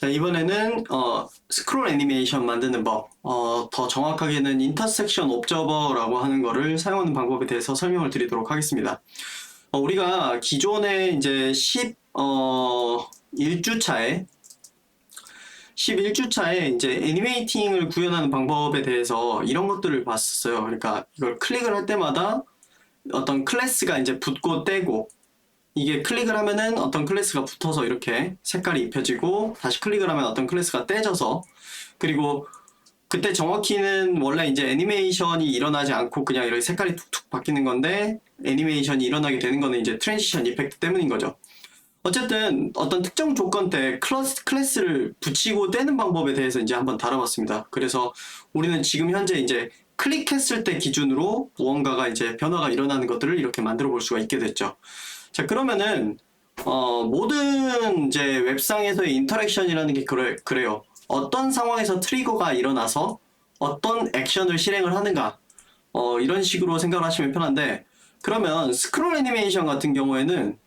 자, 이번에는 스크롤 애니메이션 만드는 법, 더 정확하게는 인터섹션 옵저버라고 하는 거를 사용하는 방법에 대해서 설명을 드리도록 하겠습니다. 우리가 기존에 이제 11주차에 이제 애니메이팅을 구현하는 방법에 대해서 이런 것들을 봤었어요. 그러니까 이걸 클릭을 할 때마다 어떤 클래스가 이제 붙고 떼고, 이게 클릭을 하면은 어떤 클래스가 붙어서 이렇게 색깔이 입혀지고, 다시 클릭을 하면 어떤 클래스가 떼져서, 그리고 그때 정확히는 원래 이제 애니메이션이 일어나지 않고 그냥 이렇게 색깔이 툭툭 바뀌는 건데, 애니메이션이 일어나게 되는 거는 이제 트랜지션 이펙트 때문인 거죠. 어쨌든 어떤 특정 조건 때 클래스를 붙이고 떼는 방법에 대해서 이제 한번 다뤄봤습니다. 그래서 우리는 지금 현재 이제 클릭했을 때 기준으로 무언가가 이제 변화가 일어나는 것들을 이렇게 만들어 볼 수가 있게 됐죠. 자, 그러면은 모든 이제 웹상에서의 인터랙션이라는 게 그래요. 어떤 상황에서 트리거가 일어나서 어떤 액션을 실행을 하는가, 이런 식으로 생각을 하시면 편한데, 그러면 스크롤 애니메이션 같은 경우에는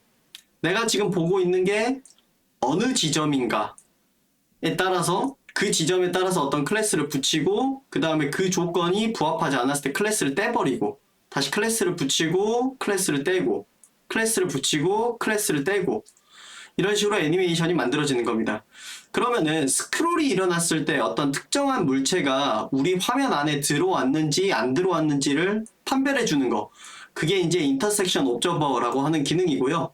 내가 지금 보고 있는 게 어느 지점인가에 따라서, 그 지점에 따라서 어떤 클래스를 붙이고, 그 다음에 그 조건이 부합하지 않았을 때 클래스를 떼버리고, 다시 클래스를 붙이고 클래스를 떼고, 클래스를 붙이고 클래스를 떼고, 이런 식으로 애니메이션이 만들어지는 겁니다. 그러면은 스크롤이 일어났을 때 어떤 특정한 물체가 우리 화면 안에 들어왔는지 안 들어왔는지를 판별해 주는 거, 그게 이제 인터섹션 옵저버라고 하는 기능이고요.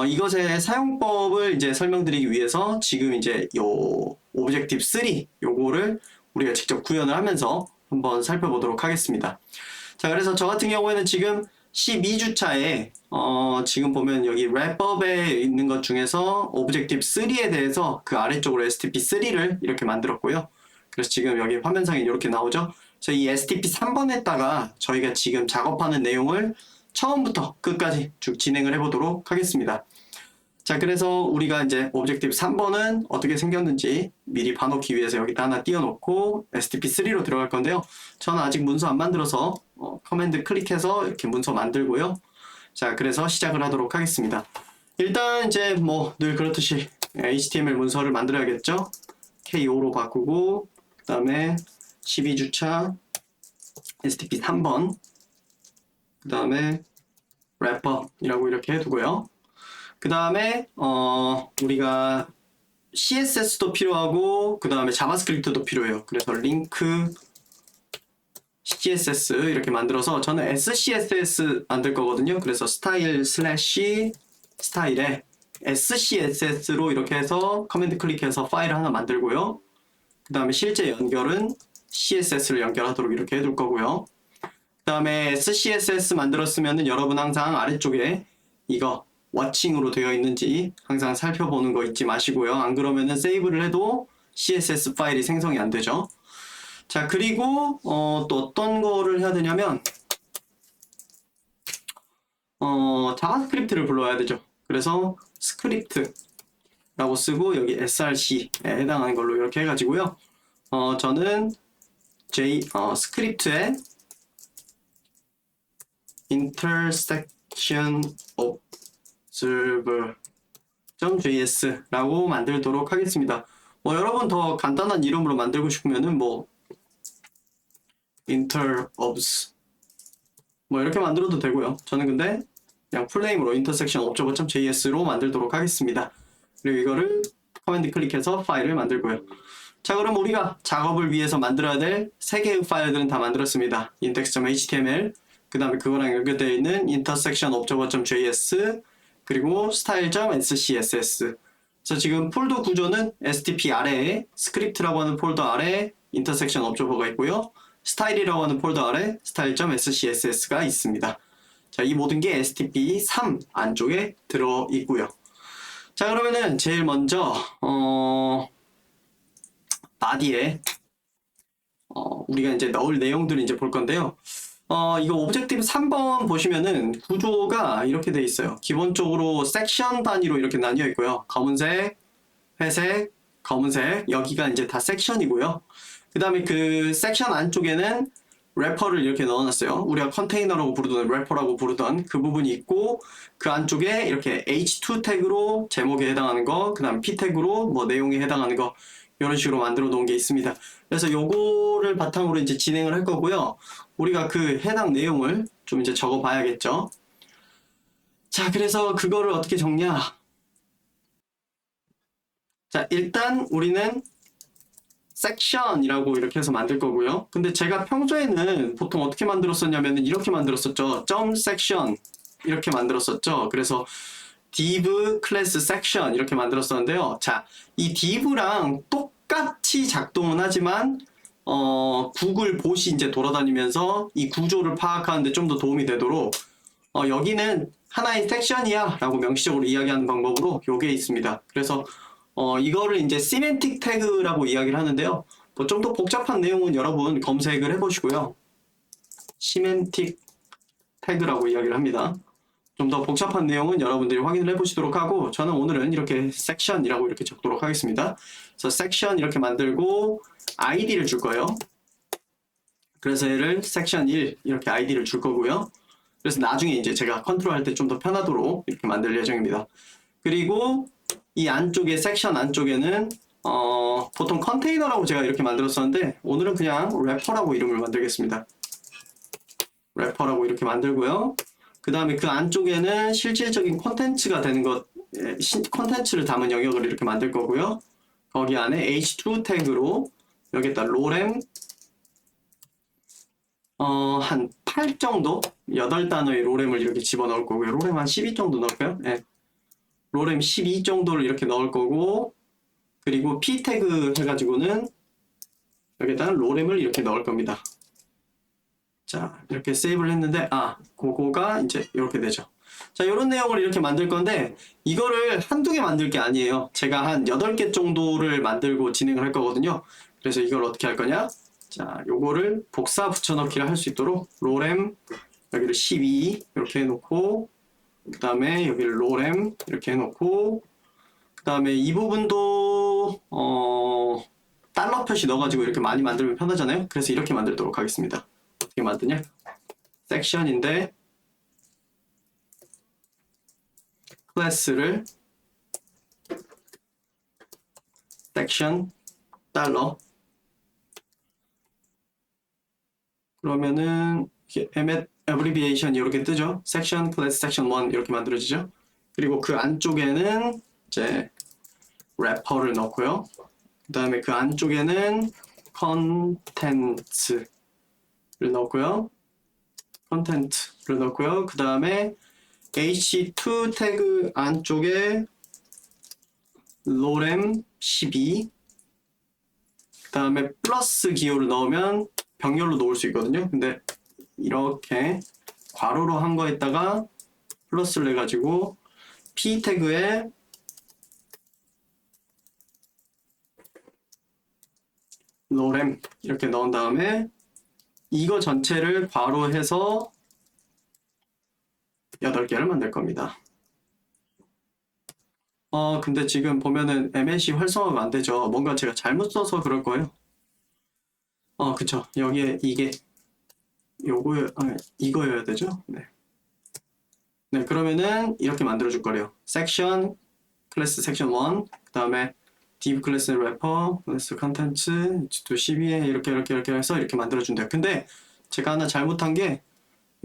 이것의 사용법을 이제 설명드리기 위해서 지금 이제 요 오브젝티브 3 요거를 우리가 직접 구현을 하면서 한번 살펴보도록 하겠습니다. 자, 그래서 저 같은 경우에는 지금 12주차에 지금 보면 여기 랩업에 있는 것 중에서 오브젝티브 3에 대해서 그 아래쪽으로 STP3를 이렇게 만들었고요. 그래서 지금 여기 화면상에 이렇게 나오죠. 그래서 이 STP3번에다가 저희가 지금 작업하는 내용을 처음부터 끝까지 쭉 진행을 해보도록 하겠습니다. 자, 그래서 우리가 이제 오브젝티브 3번은 어떻게 생겼는지 미리 봐놓기 위해서 여기다 하나 띄워놓고 STP3로 들어갈 건데요. 저는 아직 문서 안 만들어서 커맨드 클릭해서 이렇게 문서 만들고요. 자, 그래서 시작을 하도록 하겠습니다. 일단 이제 뭐 늘 그렇듯이 HTML 문서를 만들어야겠죠. K5로 바꾸고, 그 다음에 12주차 STP 3번, 그 다음에 랩업이라고 이렇게 해두고요. 그 다음에 우리가 CSS도 필요하고, 그 다음에 자바스크립트도 필요해요. 그래서 링크 CSS 이렇게 만들어서, 저는 SCSS 만들 거거든요. 그래서 스타일 슬래시 스타일에 SCSS로 이렇게 해서 커맨드 클릭해서 파일을 하나 만들고요. 그 다음에 실제 연결은 CSS를 연결하도록 이렇게 해둘 거고요. 그 다음에 SCSS 만들었으면은 여러분 항상 아래쪽에 이거 워칭으로 되어 있는지 항상 살펴보는 거 잊지 마시고요. 안 그러면은 세이브를 해도 CSS 파일이 생성이 안 되죠. 자, 그리고 또 어떤 거를 해야 되냐면 자바스크립트를 불러야 되죠. 그래서 스크립트라고 쓰고 여기 src에 해당하는 걸로 이렇게 해가지고요. 저는 스크립트에 intersection observer.js라고 만들도록 하겠습니다. 뭐 여러분 더 간단한 이름으로 만들고 싶으면은 뭐 interobs 뭐 이렇게 만들어도 되고요. 저는 근데 그냥 풀네임으로 intersection observer.js로 만들도록 하겠습니다. 그리고 이거를 커맨드 클릭해서 파일을 만들고요. 자, 그럼 우리가 작업을 위해서 만들어야 될 3개의 파일들은 다 만들었습니다. index.html, 그 다음에 그거랑 연결되어 있는 intersection observer.js, 그리고 style.scss. 그래서 지금 폴더 구조는 stp 아래에 스크립트라고 하는 폴더 아래에 intersection observer가 있고요. 스타일이라고 하는 폴더 아래 style.scss가 있습니다. 자, 이 모든 게 stp3 안쪽에 들어 있고요. 자, 그러면은 제일 먼저 바디에 우리가 이제 넣을 내용들을 이제 볼 건데요. 이거 오브젝티브 3번 보시면은 구조가 이렇게 돼 있어요. 기본적으로 섹션 단위로 이렇게 나뉘어 있고요. 검은색, 회색, 검은색, 여기가 이제 다 섹션이고요. 그 다음에 그 섹션 안쪽에는 래퍼를 이렇게 넣어놨어요. 우리가 컨테이너라고 부르던 래퍼라고 부르던 그 부분이 있고 그 안쪽에 이렇게 h2 태그로 제목에 해당하는 거, 그 다음 p 태그로 뭐 내용에 해당하는 거 이런 식으로 만들어 놓은 게 있습니다. 그래서 요거를 바탕으로 이제 진행을 할 거고요. 우리가 그 해당 내용을 좀 이제 적어 봐야겠죠. 자, 그래서 그거를 어떻게 적냐? 자, 일단 우리는 섹션이라고 이렇게 해서 만들 거고요. 근데 제가 평소에는 보통 어떻게 만들었었냐면은 이렇게 만들었었죠. 점 섹션 이렇게 만들었었죠. 그래서 div 클래스 섹션 이렇게 만들었었는데요. 자, 이 div랑 똑같이 작동은 하지만 구글 봇이 이제 돌아다니면서 이 구조를 파악하는데 좀 더 도움이 되도록 여기는 하나의 섹션이야 라고 명시적으로 이야기하는 방법으로 요게 있습니다. 그래서 이거를 이제 시멘틱 태그라고 이야기를 하는데요. 뭐 좀 더 복잡한 내용은 여러분 검색을 해보시고요. 시멘틱 태그라고 이야기를 합니다. 좀 더 복잡한 내용은 여러분들이 확인을 해보시도록 하고 저는 오늘은 이렇게 섹션이라고 이렇게 적도록 하겠습니다. 그래서 섹션 이렇게 만들고 아이디를 줄 거예요. 그래서 얘를 섹션 1 이렇게 아이디를 줄 거고요. 그래서 나중에 이제 제가 컨트롤 할 때 좀 더 편하도록 이렇게 만들 예정입니다. 그리고 이 안쪽에 섹션 안쪽에는 보통 컨테이너라고 제가 이렇게 만들었었는데 오늘은 그냥 래퍼라고 이름을 만들겠습니다. 래퍼라고 이렇게 만들고요. 그 다음에 그 안쪽에는 실질적인 콘텐츠가 되는 것, 콘텐츠를 담은 영역을 이렇게 만들 거고요. 거기 안에 h2 태그로 여기다 로렘 한 8 정도? 8단어의 로렘을 이렇게 집어넣을 거고요. 로렘 한 12 정도 넣을까요? 네. 로렘 12 정도를 이렇게 넣을 거고 그리고 p 태그 해가지고는 여기다 로렘을 이렇게 넣을 겁니다. 자, 이렇게 세이브를 했는데 그거가 이제 이렇게 되죠. 자, 이런 내용을 이렇게 만들 건데 이거를 한두 개 만들 게 아니에요. 제가 한 8개 정도를 만들고 진행을 할 거거든요. 그래서 이걸 어떻게 할 거냐? 자, 요거를 복사 붙여넣기를 할 수 있도록 로렘 여기를 12 이렇게 해놓고 그 다음에 여기를 로렘 이렇게 해놓고 그 다음에 이 부분도 달러 표시 넣어가지고 이렇게 많이 만들면 편하잖아요. 그래서 이렇게 만들도록 하겠습니다. 어떻게 만드냐? 섹션인데 클래스를 섹션 달러 그러면은 이렇게 abbreviation 이렇게 뜨죠. 섹션 클래스 섹션 1 이렇게 만들어지죠. 그리고 그 안쪽에는 이제 래퍼를 넣고요. 그 다음에 그 안쪽에는 컨텐츠를 넣고요. 컨텐츠를 넣고요. 그 다음에 h2 태그 안쪽에 로렘 12 그 다음에 플러스 기호를 넣으면 병렬로 놓을 수 있거든요. 근데 이렇게 괄호로 한 거에다가 플러스를 해가지고 p 태그에 로렘 이렇게 넣은 다음에 이거 전체를 괄호해서 8개를 만들 겁니다. 근데 지금 보면은 MLC 활성화가 안 되죠. 뭔가 제가 잘못 써서 그럴 거예요. 그쵸. 여기에 이게 이거여야 되죠. 네. 네, 그러면은 이렇게 만들어 줄 거래요. 섹션 클래스 섹션 1, 그 다음에 div 클래스 래퍼, 클래스 컨텐츠, to 12에 이렇게 해서 이렇게 만들어 준대요. 근데 제가 하나 잘못한 게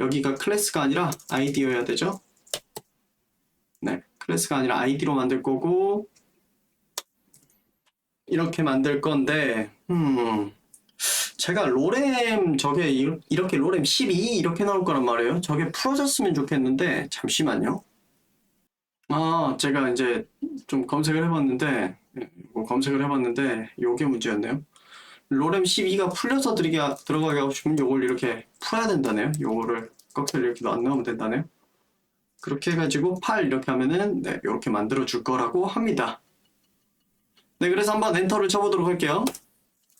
여기가 클래스가 아니라 아이디여야 되죠. 네, 클래스가 아니라 아이디로 만들 거고 이렇게 만들 건데 제가 로렘 저게 이렇게 로렘 12 이렇게 나올 거란 말이에요. 저게 풀어졌으면 좋겠는데 잠시만요. 제가 이제 좀 검색을 해봤는데 요게 문제였네요. 로렘 12가 풀려서 들어가게 하고 싶으면 요걸 이렇게 풀어야 된다네요. 요거를 꺾여 이렇게 안 넣으면 된다네요. 그렇게 해가지고 8 이렇게 하면은 네, 이렇게 만들어 줄 거라고 합니다. 네, 그래서 한번 엔터를 쳐보도록 할게요.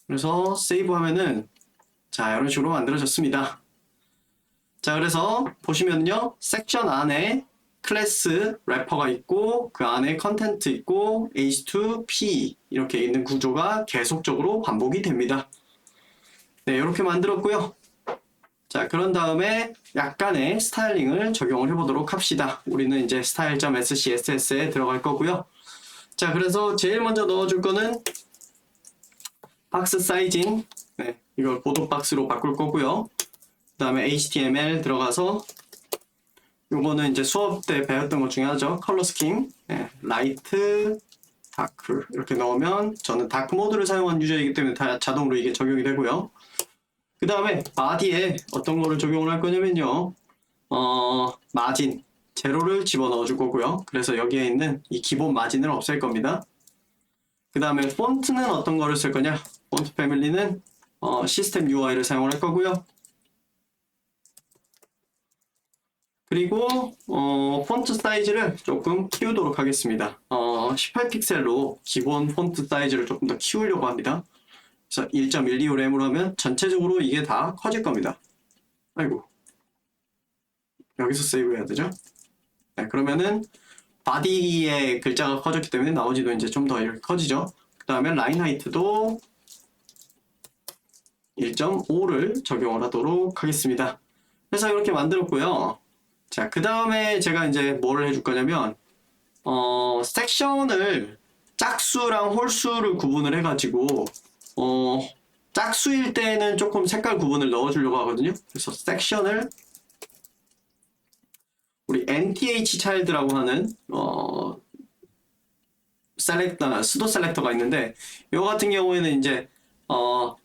그래서 세이브 하면은 자, 이런 식으로 만들어졌습니다. 자, 그래서 보시면요, 섹션 안에 클래스 래퍼가 있고 그 안에 컨텐트 있고 h2p 이렇게 있는 구조가 계속적으로 반복이 됩니다. 네, 이렇게 만들었고요. 자, 그런 다음에 약간의 스타일링을 적용을 해보도록 합시다. 우리는 이제 style.scss에 들어갈 거고요. 자, 그래서 제일 먼저 넣어줄 거는 박스 사이징. 네, 이걸 보도 박스로 바꿀 거고요. 그 다음에 HTML 들어가서 요거는 이제 수업 때 배웠던 것 중에 하나죠. 컬러 스킨. 네, 라이트, 다크 이렇게 넣으면 저는 다크 모드를 사용한 유저이기 때문에 다 자동으로 이게 적용이 되고요. 그 다음에 바디에 어떤 거를 적용을 할 거냐면요. 마진 제로를 집어넣어 줄 거고요. 그래서 여기에 있는 이 기본 마진을 없앨 겁니다. 그 다음에 폰트는 어떤 거를 쓸 거냐? 폰트 패밀리는 시스템 UI를 사용을 할 거고요. 그리고 폰트 사이즈를 조금 키우도록 하겠습니다. 18픽셀로 기본 폰트 사이즈를 조금 더 키우려고 합니다. 그래서 1.125램으로 하면 전체적으로 이게 다 커질 겁니다. 아이고, 여기서 세이브 해야 되죠? 네, 그러면은 바디의 글자가 커졌기 때문에 나머지도 이제 좀 더 이렇게 커지죠. 그 다음에 라인 하이트도 1.5를 적용을 하도록 하겠습니다. 그래서 이렇게 만들었고요. 자, 그 다음에 제가 이제 뭐를 해줄 거냐면 섹션을 짝수랑 홀수를 구분을 해가지고 짝수일 때는 조금 색깔 구분을 넣어주려고 하거든요. 그래서 섹션을 우리 nth child라고 하는 수도 셀렉터가 있는데 이거 같은 경우에는 이제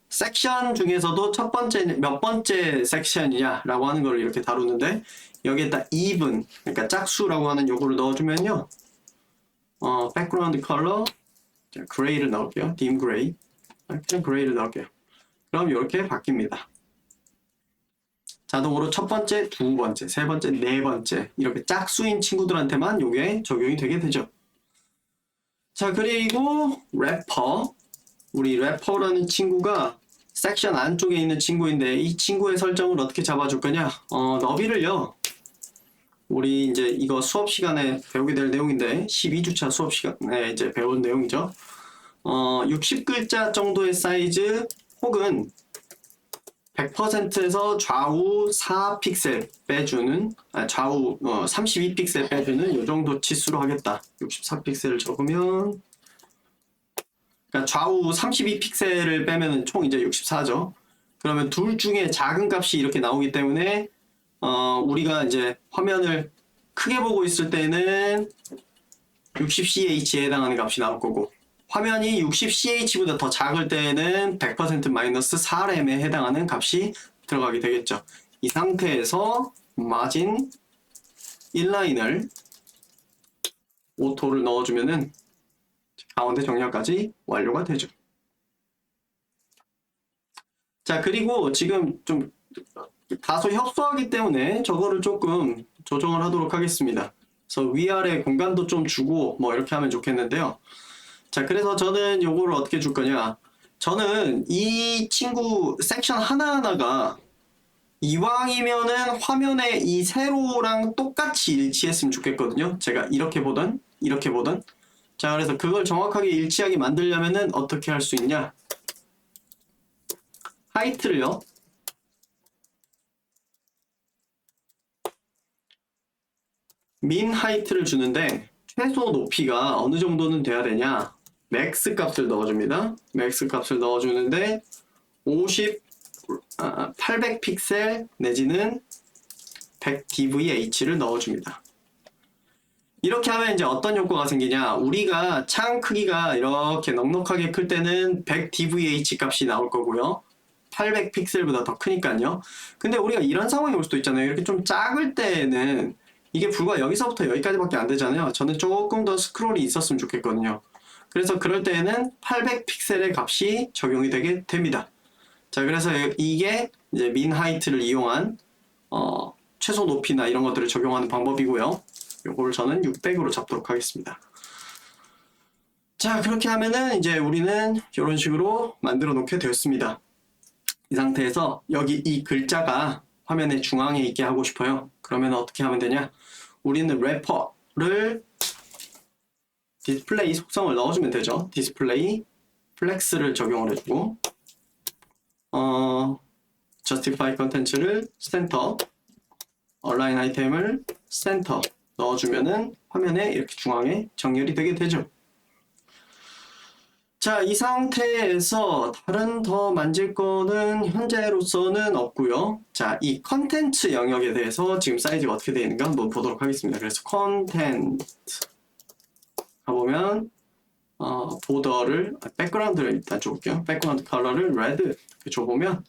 섹션 중에서도 첫 번째 몇 번째 섹션이냐라고 하는 걸 이렇게 다루는데 여기에다 even 그러니까 짝수라고 하는 요거를 넣어주면요. 백그라운드 컬러 그레이를 넣을게요. dim gray 그냥 그레이를 넣을게요. 그럼 이렇게 바뀝니다. 자동으로 첫 번째, 두 번째, 세 번째, 네 번째 이렇게 짝수인 친구들한테만 이게 적용이 되게 되죠. 자, 그리고 래퍼 우리 래퍼라는 친구가 섹션 안쪽에 있는 친구인데 이 친구의 설정을 어떻게 잡아줄 거냐? 너비를요. 우리 이제 이거 수업 시간에 배우게 될 내용인데 12주차 수업 시간에 이제 배운 내용이죠. 60글자 정도의 사이즈 혹은 100%에서 좌우 4픽셀 빼주는 좌우 32픽셀 빼주는 이 정도 치수로 하겠다. 64픽셀을 적으면 그러니까 좌우 32픽셀을 빼면 총 이제 64죠. 그러면 둘 중에 작은 값이 이렇게 나오기 때문에 우리가 이제 화면을 크게 보고 있을 때는 60CH에 해당하는 값이 나올 거고 화면이 60CH보다 더 작을 때는 100% 마이너스 4램에 해당하는 값이 들어가게 되겠죠. 이 상태에서 마진 인라인을 오토를 넣어주면은 가운데 정렬까지 완료가 되죠. 자, 그리고 지금 좀 다소 협소하기 때문에 저거를 조금 조정을 하도록 하겠습니다. 그래서 위아래 공간도 좀 주고 뭐 이렇게 하면 좋겠는데요. 자, 그래서 저는 요거를 어떻게 줄 거냐. 저는 이 친구 섹션 하나하나가 이왕이면은 화면에 이 세로랑 똑같이 일치했으면 좋겠거든요. 제가 이렇게 보든 이렇게 보든. 자, 그래서 그걸 정확하게 일치하게 만들려면은 어떻게 할 수 있냐. 하이트를요. 민 하이트를 주는데 최소 높이가 어느 정도는 돼야 되냐. 맥스 값을 넣어줍니다. 맥스 값을 넣어주는데 800 픽셀 내지는 100 dvh를 넣어줍니다. 이렇게 하면 이제 어떤 효과가 생기냐. 우리가 창 크기가 이렇게 넉넉하게 클 때는 100 dvh 값이 나올 거고요. 800 픽셀보다 더 크니까요. 근데 우리가 이런 상황이 올 수도 있잖아요. 이렇게 좀 작을 때는 이게 불과 여기서부터 여기까지밖에 안 되잖아요. 저는 조금 더 스크롤이 있었으면 좋겠거든요. 그래서 그럴 때에는 800 픽셀의 값이 적용이 되게 됩니다. 자, 그래서 이게 이제 민 하이트를 이용한 최소 높이나 이런 것들을 적용하는 방법이고요. 요거를 저는 600으로 잡도록 하겠습니다. 자, 그렇게 하면은 이제 우리는 이런 식으로 만들어 놓게 되었습니다. 이 상태에서 여기 이 글자가 화면의 중앙에 있게 하고 싶어요. 그러면 어떻게 하면 되냐? 우리는 래퍼를 디스플레이 속성을 넣어주면 되죠. 디스플레이 플렉스를 적용을 해주고 justify content를 센터, align 아이템을 센터 넣어주면은 화면에 이렇게 중앙에 정렬이 되게 되죠. 자, 이 상태에서 다른 더 만질 거는 현재로서는 없고요. 자, 이 컨텐츠 영역에 대해서 지금 사이즈가 어떻게 되어 있는가 한번 보도록 하겠습니다. 그래서 컨텐트 가보면 보더를 백그라운드를 일단 줘볼게요. 백그라운드 컬러를 레드 줘보면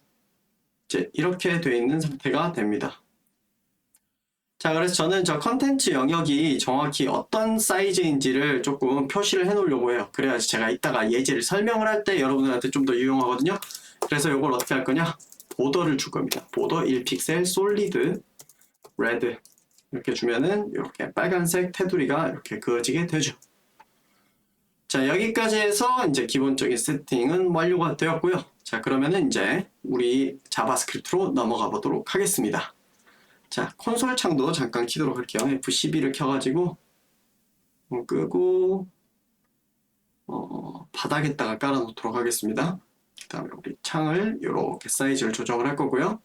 이제 이렇게 되어 있는 상태가 됩니다. 자, 그래서 저는 저 컨텐츠 영역이 정확히 어떤 사이즈인지를 조금 표시를 해 놓으려고 해요. 그래야지 제가 이따가 예제를 설명을 할 때 여러분들한테 좀 더 유용하거든요. 그래서 이걸 어떻게 할 거냐? 보더를 줄 겁니다. 보더 1픽셀 솔리드 레드 이렇게 주면은 이렇게 빨간색 테두리가 이렇게 그어지게 되죠. 자, 여기까지 해서 이제 기본적인 세팅은 완료가 되었고요. 자, 그러면은 이제 우리 자바스크립트로 넘어가 보도록 하겠습니다. 자, 콘솔 창도 잠깐 키도록 할게요. F12를 켜가지고 끄고 바닥에다가 깔아놓도록 하겠습니다. 그 다음에 우리 창을 이렇게 사이즈를 조정을 할 거고요.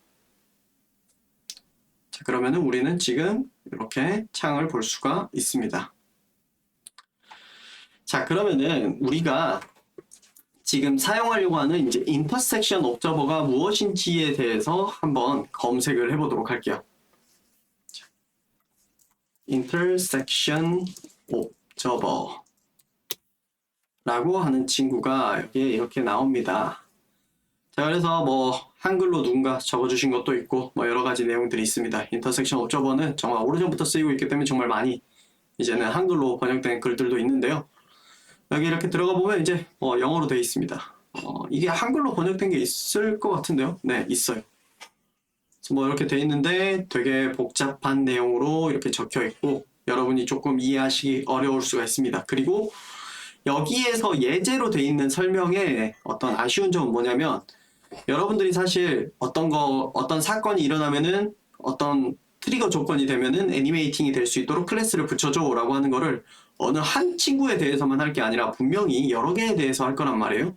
자, 그러면은 우리는 지금 이렇게 창을 볼 수가 있습니다. 자, 그러면은 우리가 지금 사용하려고 하는 이제 인터섹션 옵저버가 무엇인지에 대해서 한번 검색을 해보도록 할게요. intersection observer 라고 하는 친구가 여기에 이렇게 나옵니다. 자, 그래서 뭐 한글로 누군가 적어주신 것도 있고 뭐 여러 가지 내용들이 있습니다. intersection observer는 정말 오래전부터 쓰이고 있기 때문에 정말 많이 이제는 한글로 번역된 글들도 있는데요. 여기 이렇게 들어가 보면 이제 영어로 되어 있습니다. 이게 한글로 번역된 게 있을 것 같은데요. 네, 있어요. 뭐 이렇게 돼 있는데 되게 복잡한 내용으로 이렇게 적혀 있고 여러분이 조금 이해하시기 어려울 수가 있습니다. 그리고 여기에서 예제로 돼 있는 설명에 어떤 아쉬운 점은 뭐냐면 여러분들이 사실 어떤 사건이 일어나면은 어떤 트리거 조건이 되면은 애니메이팅이 될 수 있도록 클래스를 붙여줘 라고 하는 거를 어느 한 친구에 대해서만 할 게 아니라 분명히 여러 개에 대해서 할 거란 말이에요.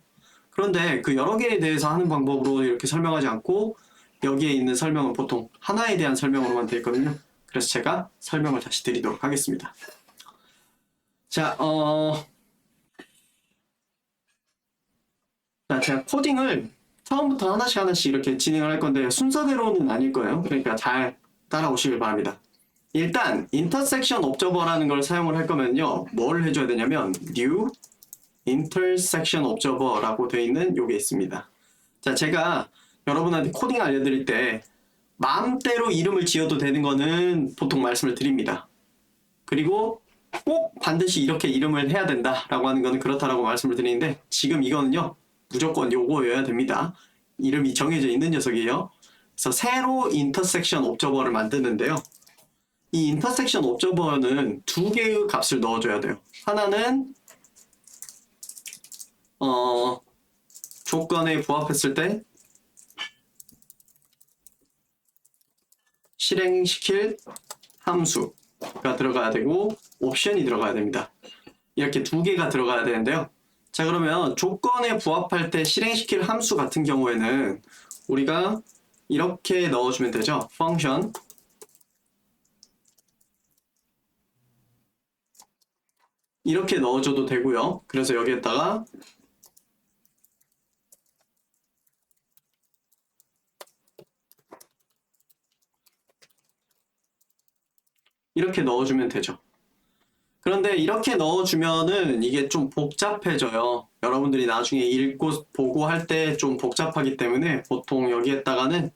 그런데 그 여러 개에 대해서 하는 방법으로 이렇게 설명하지 않고 여기에 있는 설명은 보통 하나에 대한 설명으로만 되어 있거든요. 그래서 제가 설명을 다시 드리도록 하겠습니다. 자, 제가 코딩을 처음부터 하나씩 이렇게 진행을 할 건데 순서대로는 아닐 거예요. 그러니까 잘 따라오시길 바랍니다. 일단 intersection observer라는 걸 사용을 할 거면요. 뭘 해줘야 되냐면 new intersection observer라고 되어 있는 요게 있습니다. 자, 제가 여러분한테 코딩 알려드릴 때 마음대로 이름을 지어도 되는 거는 보통 말씀을 드립니다. 그리고 꼭 반드시 이렇게 이름을 해야 된다라고 하는 거는 그렇다라고 말씀을 드리는데 지금 이거는요. 무조건 요거여야 됩니다. 이름이 정해져 있는 녀석이에요. 그래서 새로 인터섹션 옵저버를 만드는데요. 이 인터섹션 옵저버는 두 개의 값을 넣어줘야 돼요. 하나는 조건에 부합했을 때 실행시킬 함수가 들어가야 되고 옵션이 들어가야 됩니다. 이렇게 두 개가 들어가야 되는데요. 자, 그러면 조건에 부합할 때 실행시킬 함수 같은 경우에는 우리가 이렇게 넣어주면 되죠. function 이렇게 넣어줘도 되고요. 그래서 여기에다가 이렇게 넣어주면 되죠. 그런데 이렇게 넣어주면은 이게 좀 복잡해져요. 여러분들이 나중에 읽고 보고 할 때 좀 복잡하기 때문에 보통 여기에다가는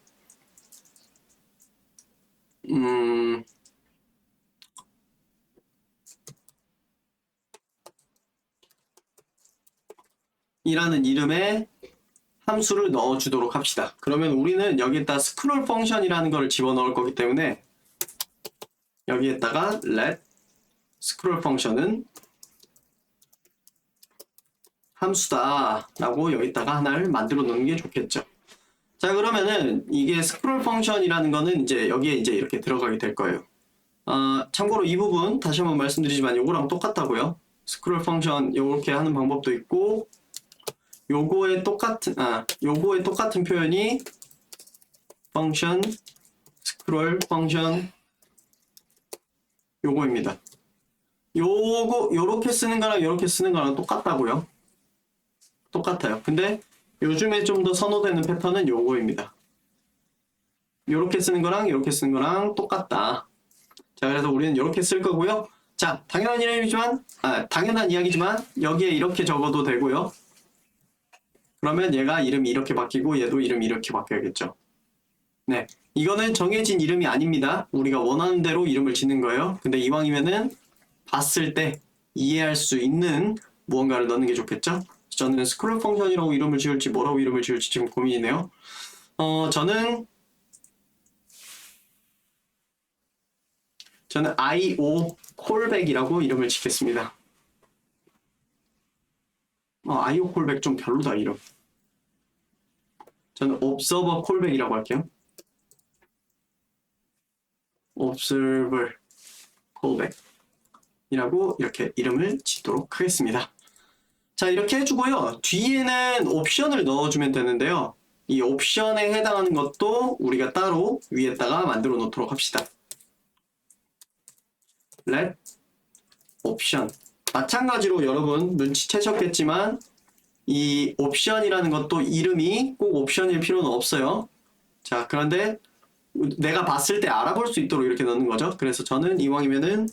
이라는 이름의 함수를 넣어주도록 합시다. 그러면 우리는 여기에다 스크롤 펑션이라는 걸 집어넣을 거기 때문에 여기에다가 let 스크롤 펑션은 함수다 라고 여기다가 하나를 만들어 놓는 게 좋겠죠. 자, 그러면은 이게 스크롤 펑션이라는 거는 이제 여기에 이제 이렇게 들어가게 될 거예요. 참고로 이 부분 다시 한번 말씀드리지만 요거랑 똑같다고요. 스크롤 펑션 이렇게 하는 방법도 있고 요거에 똑같은 표현이 펑션, 스크롤 펑션 요거입니다. 요렇게 쓰는 거랑 요렇게 쓰는 거랑 똑같다고요. 똑같아요. 근데 요즘에 좀 더 선호되는 패턴은 요거입니다. 요렇게 쓰는 거랑 요렇게 쓰는 거랑 똑같다. 자, 그래서 우리는 요렇게 쓸 거고요. 자, 당연한 이야기지만 여기에 이렇게 적어도 되고요. 그러면 얘가 이름이 이렇게 바뀌고 얘도 이름이 이렇게 바뀌어야겠죠. 네, 이거는 정해진 이름이 아닙니다. 우리가 원하는 대로 이름을 짓는 거예요. 근데 이왕이면은 봤을 때 이해할 수 있는 무언가를 넣는 게 좋겠죠? 저는 스크롤 펑션이라고 이름을 지을지 뭐라고 이름을 지을지 지금 고민이네요. 저는 IO 콜백이라고 이름을 짓겠습니다. IO 콜백 좀 별로다 이름. 저는 observer 콜백이라고 할게요. observer 콜백이라고 이렇게 이름을 짓도록 하겠습니다. 자, 이렇게 해주고요. 뒤에는 옵션을 넣어주면 되는데요. 이 옵션에 해당하는 것도 우리가 따로 위에다가 만들어 놓도록 합시다. let 옵션. 마찬가지로 여러분 눈치채셨겠지만 이 옵션이라는 것도 이름이 꼭 옵션일 필요는 없어요. 자, 그런데 내가 봤을 때 알아볼 수 있도록 이렇게 넣는 거죠. 그래서 저는 이왕이면은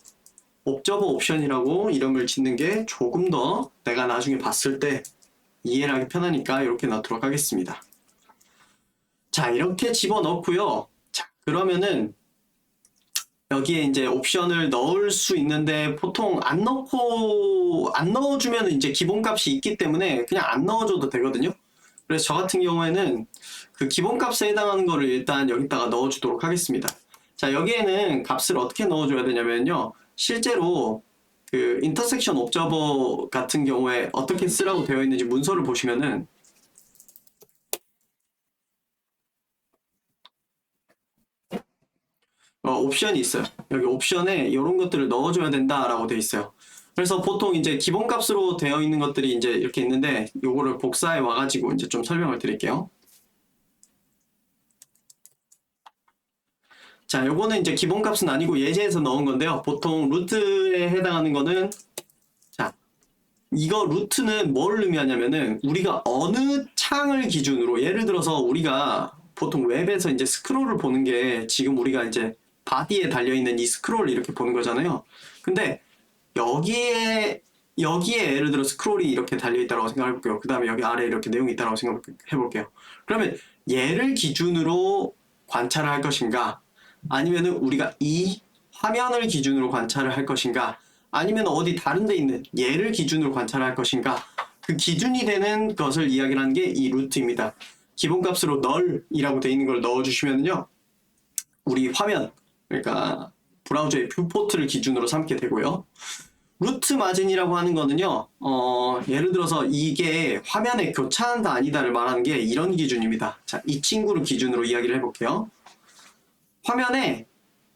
옵저버 옵션이라고 이름을 짓는 게 조금 더 내가 나중에 봤을 때 이해를 하기 편하니까 이렇게 넣도록 하겠습니다. 자, 이렇게 집어넣고요. 자, 그러면은 여기에 이제 옵션을 넣을 수 있는데 보통 안 넣어주면 이제 기본값이 있기 때문에 그냥 안 넣어줘도 되거든요. 그래서 저 같은 경우에는 그 기본값에 해당하는 거를 일단 여기다가 넣어주도록 하겠습니다. 자, 여기에는 값을 어떻게 넣어줘야 되냐면요. 실제로 그 인터섹션 옵저버 같은 경우에 어떻게 쓰라고 되어 있는지 문서를 보시면은 옵션이 있어요. 여기 옵션에 이런 것들을 넣어줘야 된다라고 되어 있어요. 그래서 보통 이제 기본값으로 되어 있는 것들이 이제 이렇게 있는데 요거를 복사해 와가지고 이제 좀 설명을 드릴게요. 자, 요거는 이제 기본값은 아니고 예제에서 넣은 건데요. 보통 루트에 해당하는 거는 자, 이거 루트는 뭘 의미하냐면은 우리가 어느 창을 기준으로 예를 들어서 우리가 보통 웹에서 이제 스크롤을 보는 게 지금 우리가 이제 바디에 달려있는 이 스크롤을 이렇게 보는 거잖아요. 근데 여기에 예를 들어 스크롤이 이렇게 달려있다고 생각해볼게요. 그 다음에 여기 아래에 이렇게 내용이 있다고 생각해볼게요. 그러면 얘를 기준으로 관찰을 할 것인가? 아니면은 우리가 이 화면을 기준으로 관찰을 할 것인가? 아니면 어디 다른 데 있는 얘를 기준으로 관찰을 할 것인가? 그 기준이 되는 것을 이야기를 하는 게 이 루트입니다. 기본값으로 null이라고 되어 있는 걸 넣어주시면요. 우리 화면, 그러니까 브라우저의 뷰포트를 기준으로 삼게 되고요. 루트 마진이라고 하는 거는요, 예를 들어서 이게 화면에 교차한다 아니다를 말하는 게 이런 기준입니다. 자, 이 친구를 기준으로 이야기를 해볼게요. 화면에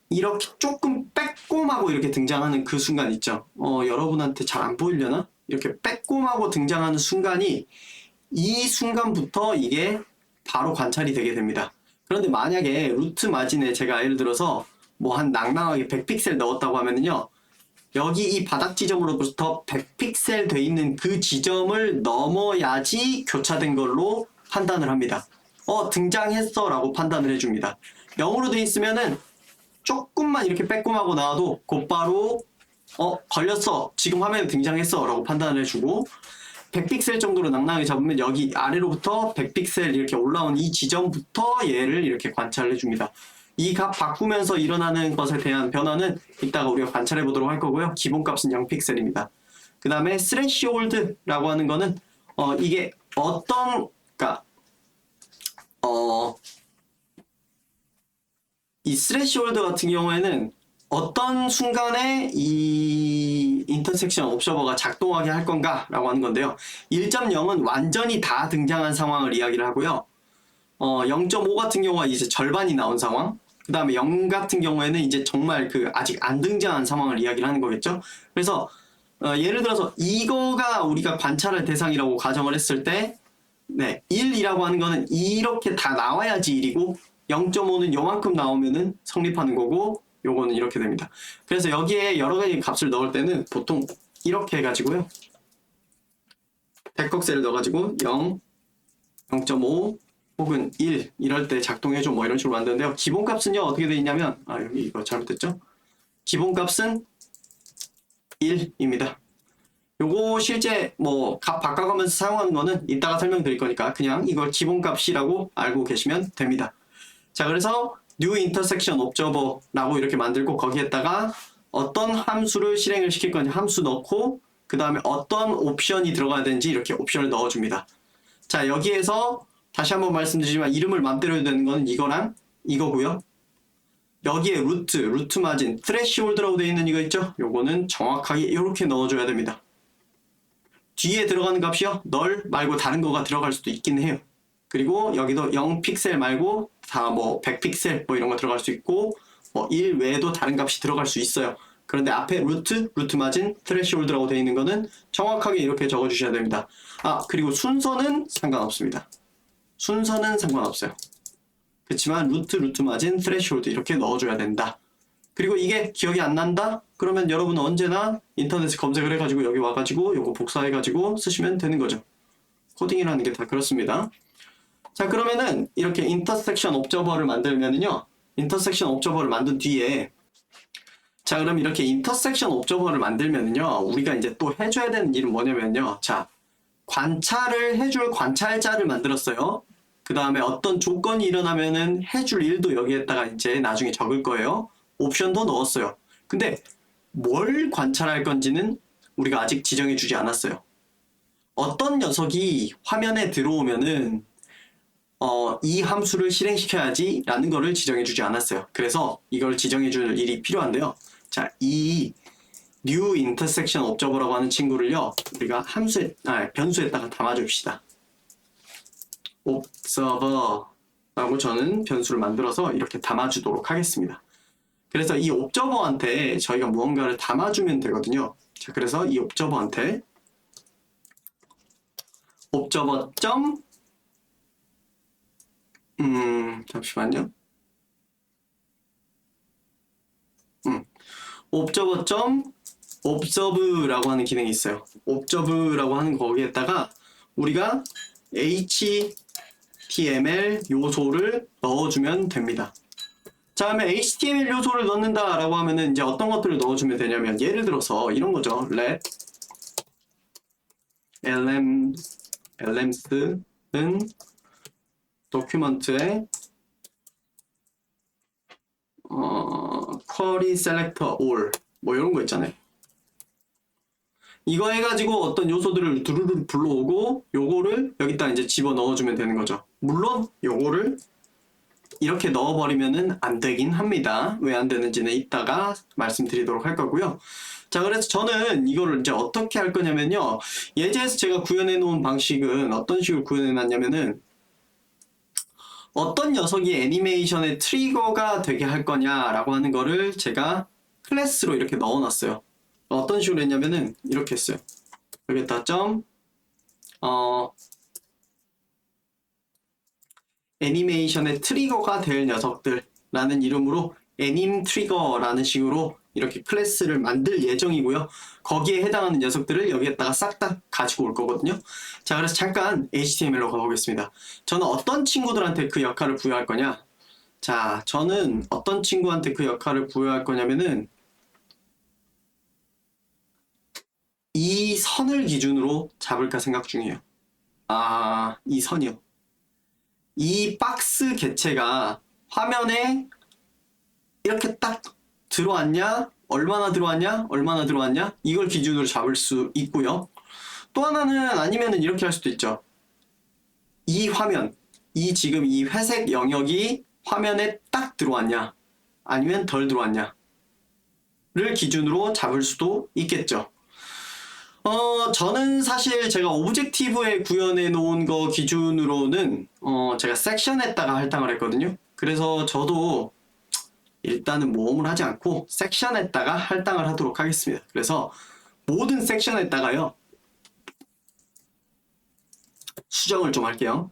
이렇게 조금 빼꼼하고 이렇게 등장하는 그 순간 있죠. 여러분한테 잘 안 보이려나? 이렇게 빼꼼하고 등장하는 순간이 이 순간부터 이게 바로 관찰이 되게 됩니다. 그런데 만약에 루트 마진에 제가 예를 들어서 뭐 한 낭낭하게 100픽셀 넣었다고 하면은요. 여기 이 바닥 지점으로부터 100픽셀 돼 있는 그 지점을 넘어야지 교차된 걸로 판단을 합니다. 등장했어 라고 판단을 해줍니다. 0으로 돼 있으면은 조금만 이렇게 빼꼼하고 나와도 곧바로 걸렸어. 지금 화면에 등장했어 라고 판단을 해주고 100픽셀 정도로 낭낭하게 잡으면 여기 아래로부터 100픽셀 이렇게 올라온 이 지점부터 얘를 이렇게 관찰을 해줍니다. 이 값 바꾸면서 일어나는 것에 대한 변화는 이따가 우리가 관찰해 보도록 할 거고요. 기본값은 0픽셀입니다. 그 다음에 스레시홀드라고 하는 거는 이게 이 스레시홀드 같은 경우에는 어떤 순간에 이 인터섹션 옵저버가 작동하게 할 건가 라고 하는 건데요. 1.0은 완전히 다 등장한 상황을 이야기를 하고요. 0.5 같은 경우가 이제 절반이 나온 상황, 그 다음에 0 같은 경우에는 이제 정말 그 아직 안 등장한 상황을 이야기를 하는 거겠죠. 그래서 예를 들어서 이거가 우리가 관찰할 대상이라고 가정을 했을 때 1이라고 하는 거는 이렇게 다 나와야지 1이고 0.5는 요만큼 나오면은 성립하는 거고 요거는 이렇게 됩니다. 그래서 여기에 여러 가지 값을 넣을 때는 보통 이렇게 해가지고요. 백곡셀을 넣어가지고 0, 0.5 혹은 1 이럴 때 작동해줘 뭐 이런 식으로 만드는데요. 기본값은요 어떻게 되어 있냐면 여기 이거 잘못됐죠? 기본값은 1입니다. 요거 실제 뭐 값 바꿔가면서 사용하는 거는 이따가 설명드릴 거니까 그냥 이걸 기본값이라고 알고 계시면 됩니다. 자, 그래서 new intersection observer라고 이렇게 만들고 거기에다가 어떤 함수를 실행을 시킬 건지 함수 넣고 그 다음에 어떤 옵션이 들어가야 되는지 이렇게 옵션을 넣어줍니다. 자, 여기에서 다시 한번 말씀드리지만 이름을 맘대로 해도 되는 건 이거랑 이거고요. 여기에 루트 마진, threshold라고 되어 있는 이거 있죠? 요거는 정확하게 이렇게 넣어줘야 됩니다. 뒤에 들어가는 값이요. 널 말고 다른 거가 들어갈 수도 있긴 해요. 그리고 여기도 0픽셀 말고 다 뭐 100픽셀 뭐 이런 거 들어갈 수 있고 뭐 1 외에도 다른 값이 들어갈 수 있어요. 그런데 앞에 루트 마진, 트레시홀드라고 되어 있는 거는 정확하게 이렇게 적어주셔야 됩니다. 그리고 순서는 상관없습니다. 순서는 상관없어요. 그렇지만 루트 마진, 트레시홀드 이렇게 넣어줘야 된다. 그리고 이게 기억이 안 난다? 그러면 여러분은 언제나 인터넷에 검색을 해가지고 여기 와가지고 요거 복사해가지고 쓰시면 되는 거죠. 코딩이라는 게 다 그렇습니다. 자, 그러면은 이렇게 인터섹션 옵저버를 만들면은요. 인터섹션 옵저버를 만든 뒤에 자, 그럼 이렇게 인터섹션 옵저버를 만들면은요. 우리가 이제 또 해줘야 되는 일은 뭐냐면요. 자, 관찰을 해줄 관찰자를 만들었어요. 그 다음에 어떤 조건이 일어나면은 해줄 일도 여기에다가 이제 나중에 적을 거예요. 옵션도 넣었어요. 근데 뭘 관찰할 건지는 우리가 아직 지정해 주지 않았어요. 어떤 녀석이 화면에 들어오면은 이 함수를 실행시켜야지 라는 거를 지정해 주지 않았어요. 그래서 이걸 지정해 줄 일이 필요한데요. 자, 이 new intersection observer라고 하는 친구를요. 우리가 변수에다가 담아줍시다. observer라고 저는 변수를 만들어서 이렇게 담아주도록 하겠습니다. 그래서 이 옵저버한테 저희가 무언가를 담아주면 되거든요. 자, 그래서 이 옵저버한테 옵저버 잠시만요. 옵저버 observe라고 하는 기능이 있어요. observe라고 하는 거기에다가 우리가 html 요소를 넣어주면 됩니다. 자, 그러면 HTML 요소를 넣는다라고 하면은 이제 어떤 것들을 넣어주면 되냐면 예를 들어서 이런 거죠. let lems는 도큐먼트에 query selector all 뭐 이런 거 있잖아요. 이거 해가지고 어떤 요소들을 두루루 불러오고 요거를 여기다 이제 집어 넣어주면 되는 거죠. 물론 요거를 이렇게 넣어버리면은 안 되긴 합니다. 왜 안 되는지는 이따가 말씀드리도록 할 거고요. 자, 그래서 저는 이거를 이제 어떻게 할 거냐면요. 예제에서 제가 구현해 놓은 방식은 어떤 식으로 구현해 놨냐면은 어떤 녀석이 애니메이션의 트리거가 되게 할 거냐라고 하는 거를 제가 클래스로 이렇게 넣어놨어요. 어떤 식으로 했냐면은 이렇게 했어요. 여기다 애니메이션의 트리거가 될 녀석들라는 이름으로 애님 트리거라는 식으로 이렇게 클래스를 만들 예정이고요. 거기에 해당하는 녀석들을 여기에다가 싹 다 가지고 올 거거든요. 자, 그래서 잠깐 HTML로 가보겠습니다. 저는 어떤 친구들한테 그 역할을 부여할 거냐? 자, 저는 어떤 친구한테 그 역할을 부여할 거냐면은 이 선을 기준으로 잡을까 생각 중이에요. 이 선이요. 이 박스 개체가 화면에 이렇게 딱 들어왔냐? 얼마나 들어왔냐? 이걸 기준으로 잡을 수 있고요. 또 하나는 아니면은 이렇게 할 수도 있죠. 이 화면, 지금 이 회색 영역이 화면에 딱 들어왔냐? 아니면 덜 들어왔냐? 를 기준으로 잡을 수도 있겠죠. 저는 사실 제가 오브젝티브에 구현해 놓은 거 기준으로는 제가 섹션에다가 할당을 했거든요. 그래서 저도 일단은 모험을 하지 않고 섹션에다가 할당을 하도록 하겠습니다. 그래서 모든 섹션에다가요 수정을 좀 할게요.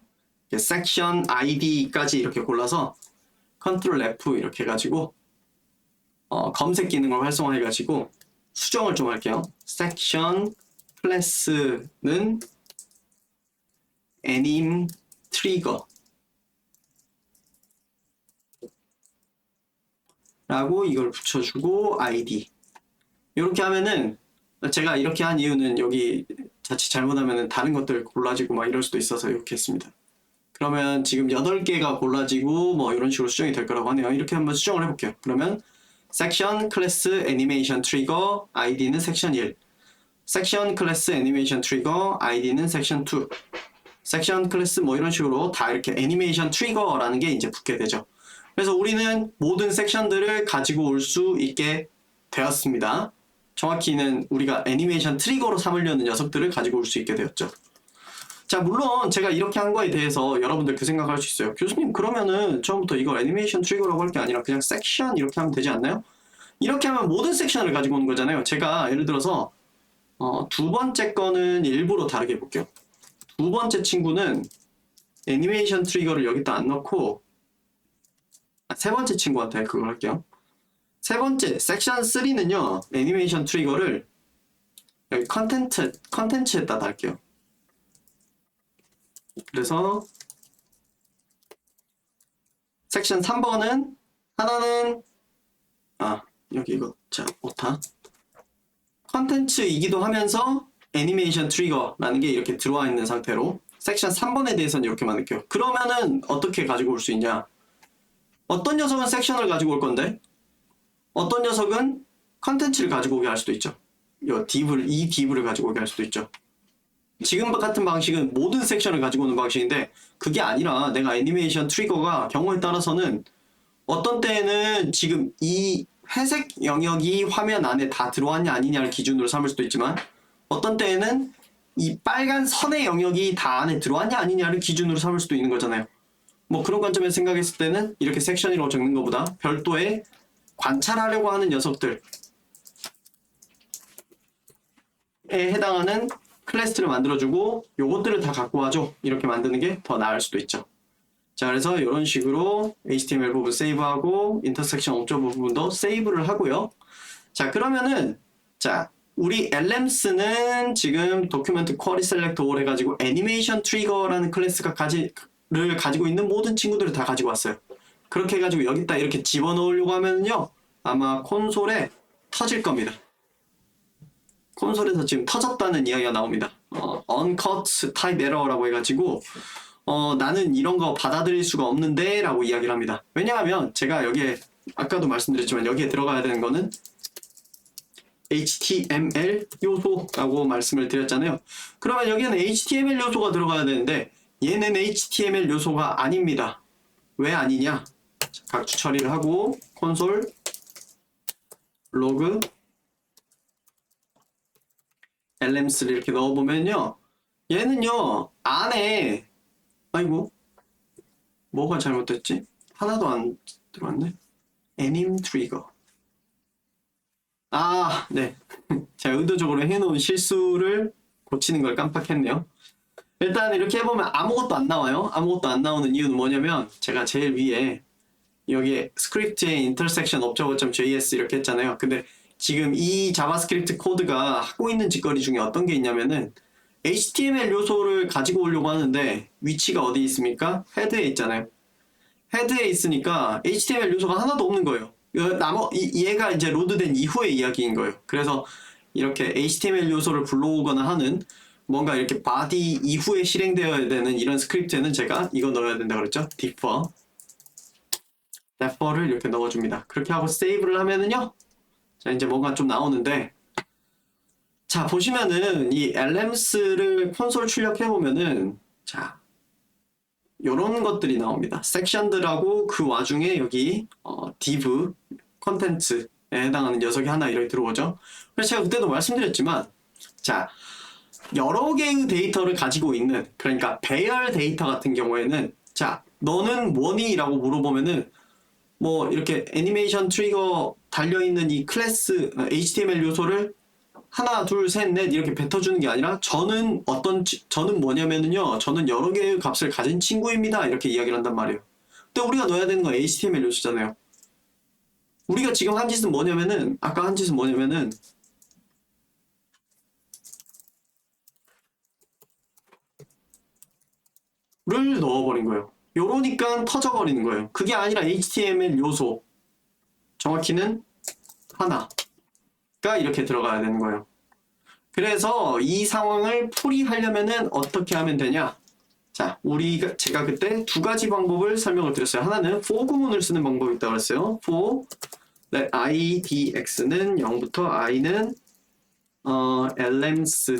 섹션 아이디까지 이렇게 골라서 컨트롤 F 이렇게 해가지고 검색 기능을 활성화해가지고 수정을 좀 할게요. 섹션 클래스는 anim trigger 라고 이걸 붙여주고 id 이렇게 하면은 제가 이렇게 한 이유는 여기 자칫 잘못하면 다른 것들 골라지고 막 이럴 수도 있어서 이렇게 했습니다. 그러면 지금 8개가 골라지고 뭐 이런 식으로 수정이 될 거라고 하네요. 이렇게 한번 수정을 해볼게요. 그러면 섹션 클래스 애니메이션 트리거 id는 섹션 1 섹션 클래스 애니메이션 트리거 id는 섹션 2 섹션 클래스 뭐 이런 식으로 다 이렇게 애니메이션 트리거라는 게 이제 붙게 되죠. 그래서 우리는 모든 섹션들을 가지고 올 수 있게 되었습니다. 정확히는 우리가 애니메이션 트리거로 삼으려는 녀석들을 가지고 올 수 있게 되었죠. 자, 물론 제가 이렇게 한 거에 대해서 여러분들 그 생각할 수 있어요. 교수님, 그러면은 처음부터 이걸 애니메이션 트리거라고 할 게 아니라 그냥 섹션 이렇게 하면 되지 않나요? 이렇게 하면 모든 섹션을 가지고 오는 거잖아요. 제가 예를 들어서 두 번째 거는 일부러 다르게 해볼게요. 두 번째 친구는 애니메이션 트리거를 여기다 안 넣고 세 번째 친구한테 그걸 할게요. 세 번째 섹션 3는요 애니메이션 트리거를 여기 컨텐츠에다 달게요. 그래서 섹션 3번은 하나는 여기 이거 자 오타 컨텐츠이기도 하면서 애니메이션 트리거라는 게 이렇게 들어와 있는 상태로 섹션 3번에 대해서는 이렇게 만들게요. 그러면은 어떻게 가지고 올 수 있냐? 어떤 녀석은 섹션을 가지고 올 건데 어떤 녀석은 컨텐츠를 가지고 오게 할 수도 있죠. 이 div를 가지고 오게 할 수도 있죠. 지금 같은 방식은 모든 섹션을 가지고 오는 방식인데 그게 아니라 내가 애니메이션 트리거가 경우에 따라서는 어떤 때에는 지금 이 회색 영역이 화면 안에 다 들어왔냐 아니냐를 기준으로 삼을 수도 있지만 어떤 때에는 이 빨간 선의 영역이 다 안에 들어왔냐 아니냐를 기준으로 삼을 수도 있는 거잖아요. 뭐 그런 관점에서 생각했을 때는 이렇게 섹션이라고 적는 것보다 별도의 관찰하려고 하는 녀석들에 해당하는 클래스를 만들어주고 요것들을 다 갖고 와줘 이렇게 만드는 게 더 나을 수도 있죠. 자, 그래서 이런 식으로 HTML 부분 세이브하고 인터섹션 옵저버 부분도 세이브를 하고요. 자, 그러면은 자 우리 LMS는 지금 도큐멘트 쿼리 셀렉트 올 해가지고 애니메이션 트리거라는 클래스가 가지고 있는 모든 친구들을 다 가지고 왔어요. 그렇게 해가지고 여기다 이렇게 집어넣으려고 하면요 아마 콘솔에 터질 겁니다. 콘솔에서 지금 터졌다는 이야기가 나옵니다. uncut type error라고 해가지고 나는 이런 거 받아들일 수가 없는데 라고 이야기를 합니다. 왜냐하면 제가 여기에 아까도 말씀드렸지만 여기에 들어가야 되는 거는 HTML 요소라고 말씀을 드렸잖아요. 그러면 여기는 HTML 요소가 들어가야 되는데 얘는 HTML 요소가 아닙니다. 왜 아니냐? 각주 처리를 하고 콘솔 로그 LMS를 이렇게 넣어보면요 얘는요 안에 아이고 뭐가 잘못됐지? 하나도 안 들어왔네. anim trigger 네 제가 의도적으로 해놓은 실수를 고치는 걸 깜빡했네요. 일단 이렇게 해보면 아무것도 안 나와요. 아무것도 안 나오는 이유는 뭐냐면 제가 제일 위에 여기에 스크립트의 intersection observer.js 이렇게 했잖아요. 근데 지금 이 자바스크립트 코드가 하고 있는 짓거리 중에 어떤 게 있냐면은 HTML 요소를 가지고 오려고 하는데 위치가 어디 있습니까? 헤드에 있잖아요. 헤드에 있으니까 HTML 요소가 하나도 없는 거예요. 얘가 이제 로드된 이후의 이야기인 거예요. 그래서 이렇게 HTML 요소를 불러오거나 하는 뭔가 이렇게 바디 이후에 실행되어야 되는 이런 스크립트에는 제가 이거 넣어야 된다 그랬죠? differ를 이렇게 넣어줍니다. 그렇게 하고 세이브를 하면은요 자 이제 뭔가 좀 나오는데 자 보시면은 이 LMS를 콘솔 출력해보면은 자 요런 것들이 나옵니다. 섹션들하고 그 와중에 여기 div 컨텐츠에 해당하는 녀석이 하나 이렇게 들어오죠. 그래서 제가 그때도 말씀드렸지만 자 여러 개의 데이터를 가지고 있는 그러니까 배열 데이터 같은 경우에는 자 너는 뭐니? 라고 물어보면은 뭐 이렇게 애니메이션 트리거 달려있는 이 클래스 HTML 요소를 하나 둘 셋 넷 이렇게 뱉어주는 게 아니라 저는 뭐냐면은요 저는 여러 개의 값을 가진 친구입니다 이렇게 이야기를 한단 말이에요. 근데 우리가 넣어야 되는 건 HTML 요소잖아요. 우리가 지금 한 짓은 뭐냐면은 아까 한 짓은 뭐냐면은 를 넣어버린 거예요. 요러니까 터져버리는 거예요. 그게 아니라 HTML 요소 정확히는 하나가 이렇게 들어가야 되는 거예요. 그래서 이 상황을 풀이하려면은 어떻게 하면 되냐? 자, 제가 그때 두 가지 방법을 설명을 드렸어요. 하나는 for 구문을 쓰는 방법이 있다고 그랬어요. for let i dx는 0부터 i는 length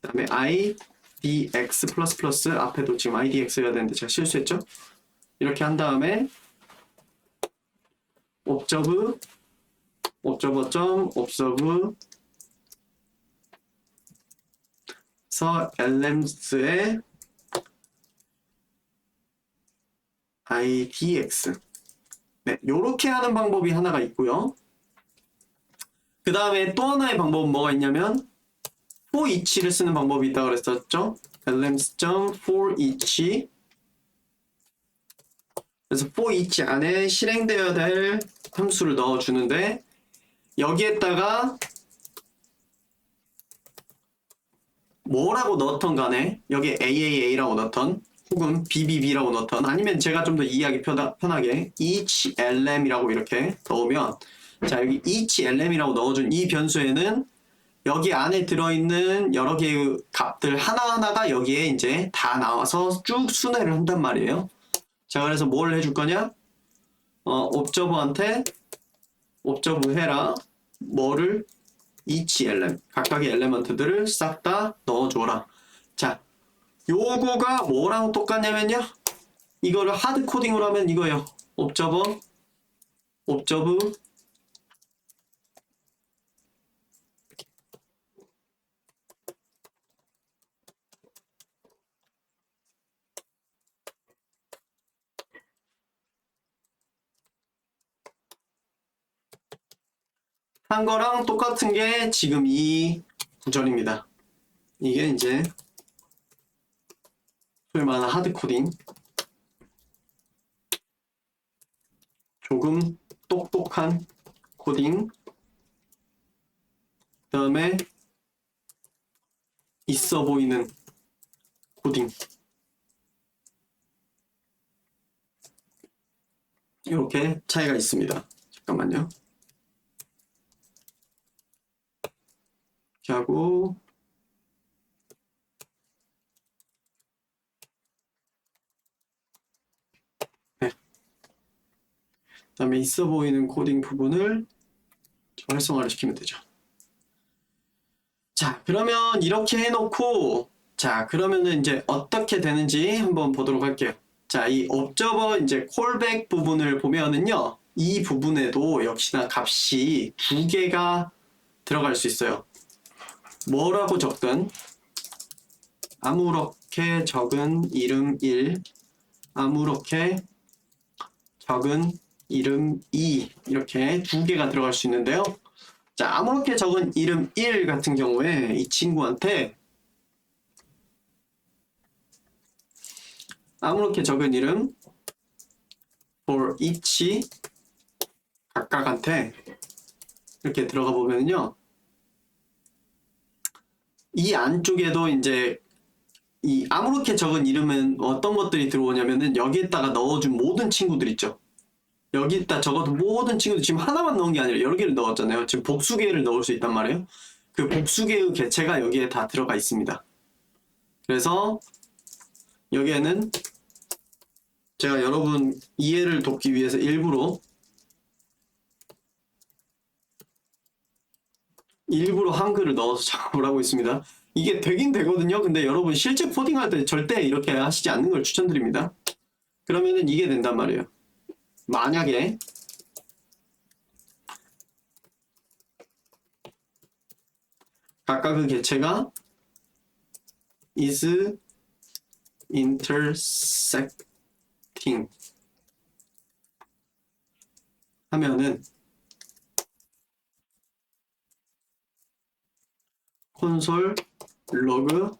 그다음에 i dx 플러스 플러스 앞에도 지금 i dx가 되는데 제가 실수했죠? 이렇게 한 다음에 observe 서 length의 idx 네, 요렇게 하는 방법이 하나가 있고요. 그 다음에 또 하나의 방법은 뭐가 있냐면 for each를 쓰는 방법이 있다고 그랬었죠. length.for each 그래서 for each 안에 실행되어야 될 함수를 넣어주는데 여기에다가 뭐라고 넣던 간에 여기 AAA라고 넣던 혹은 BBB라고 넣던 아니면 제가 좀 더 이해하기 편하게 each LM이라고 이렇게 넣으면 자 여기 each LM이라고 넣어준 이 변수에는 여기 안에 들어있는 여러 개의 값들 하나하나가 여기에 이제 다 나와서 쭉 순회를 한단 말이에요. 자 그래서 뭘 해줄 거냐? observe한테 observe 해라 뭐를 each element 각각의 엘레먼트들을 싹 다 넣어줘라. 자 요거가 뭐랑 똑같냐면요 이거를 하드 코딩으로 하면 이거예요. observe 한 거랑 똑같은 게 지금 이 구절입니다. 이게 이제 소위 말하는 하드 코딩 조금 똑똑한 코딩 그 다음에 있어 보이는 코딩 이렇게 차이가 있습니다. 잠깐만요. 이렇게 하고 네. 그 다음에 있어 보이는 코딩 부분을 활성화를 시키면 되죠. 자 그러면 이렇게 해놓고 자 그러면은 이제 어떻게 되는지 한번 보도록 할게요. 자 이 observer 이제 콜백 부분을 보면은요 이 부분에도 역시나 값이 두 개가 들어갈 수 있어요. 뭐라고 적든 아무렇게 적은 이름 1 아무렇게 적은 이름 2 이렇게 두 개가 들어갈 수 있는데요. 자 아무렇게 적은 이름 1 같은 경우에 이 친구한테 아무렇게 적은 이름 for each 각각한테 이렇게 들어가 보면요 이 안쪽에도 이제 이 아무렇게 적은 이름은 어떤 것들이 들어오냐면은 여기에다가 넣어준 모든 친구들 있죠. 여기에다 적어도 모든 친구들 지금 하나만 넣은 게 아니라 여러 개를 넣었잖아요. 지금 복수개를 넣을 수 있단 말이에요. 그 복수개의 개체가 여기에 다 들어가 있습니다. 그래서 여기에는 제가 여러분 이해를 돕기 위해서 일부러 한글을 넣어서 작업을 하고 있습니다. 이게 되긴 되거든요. 근데 여러분 실제 코딩할 때 절대 이렇게 하시지 않는 걸 추천드립니다. 그러면은 이게 된단 말이에요. 만약에 각각의 개체가 is intersecting 하면은 콘솔 로그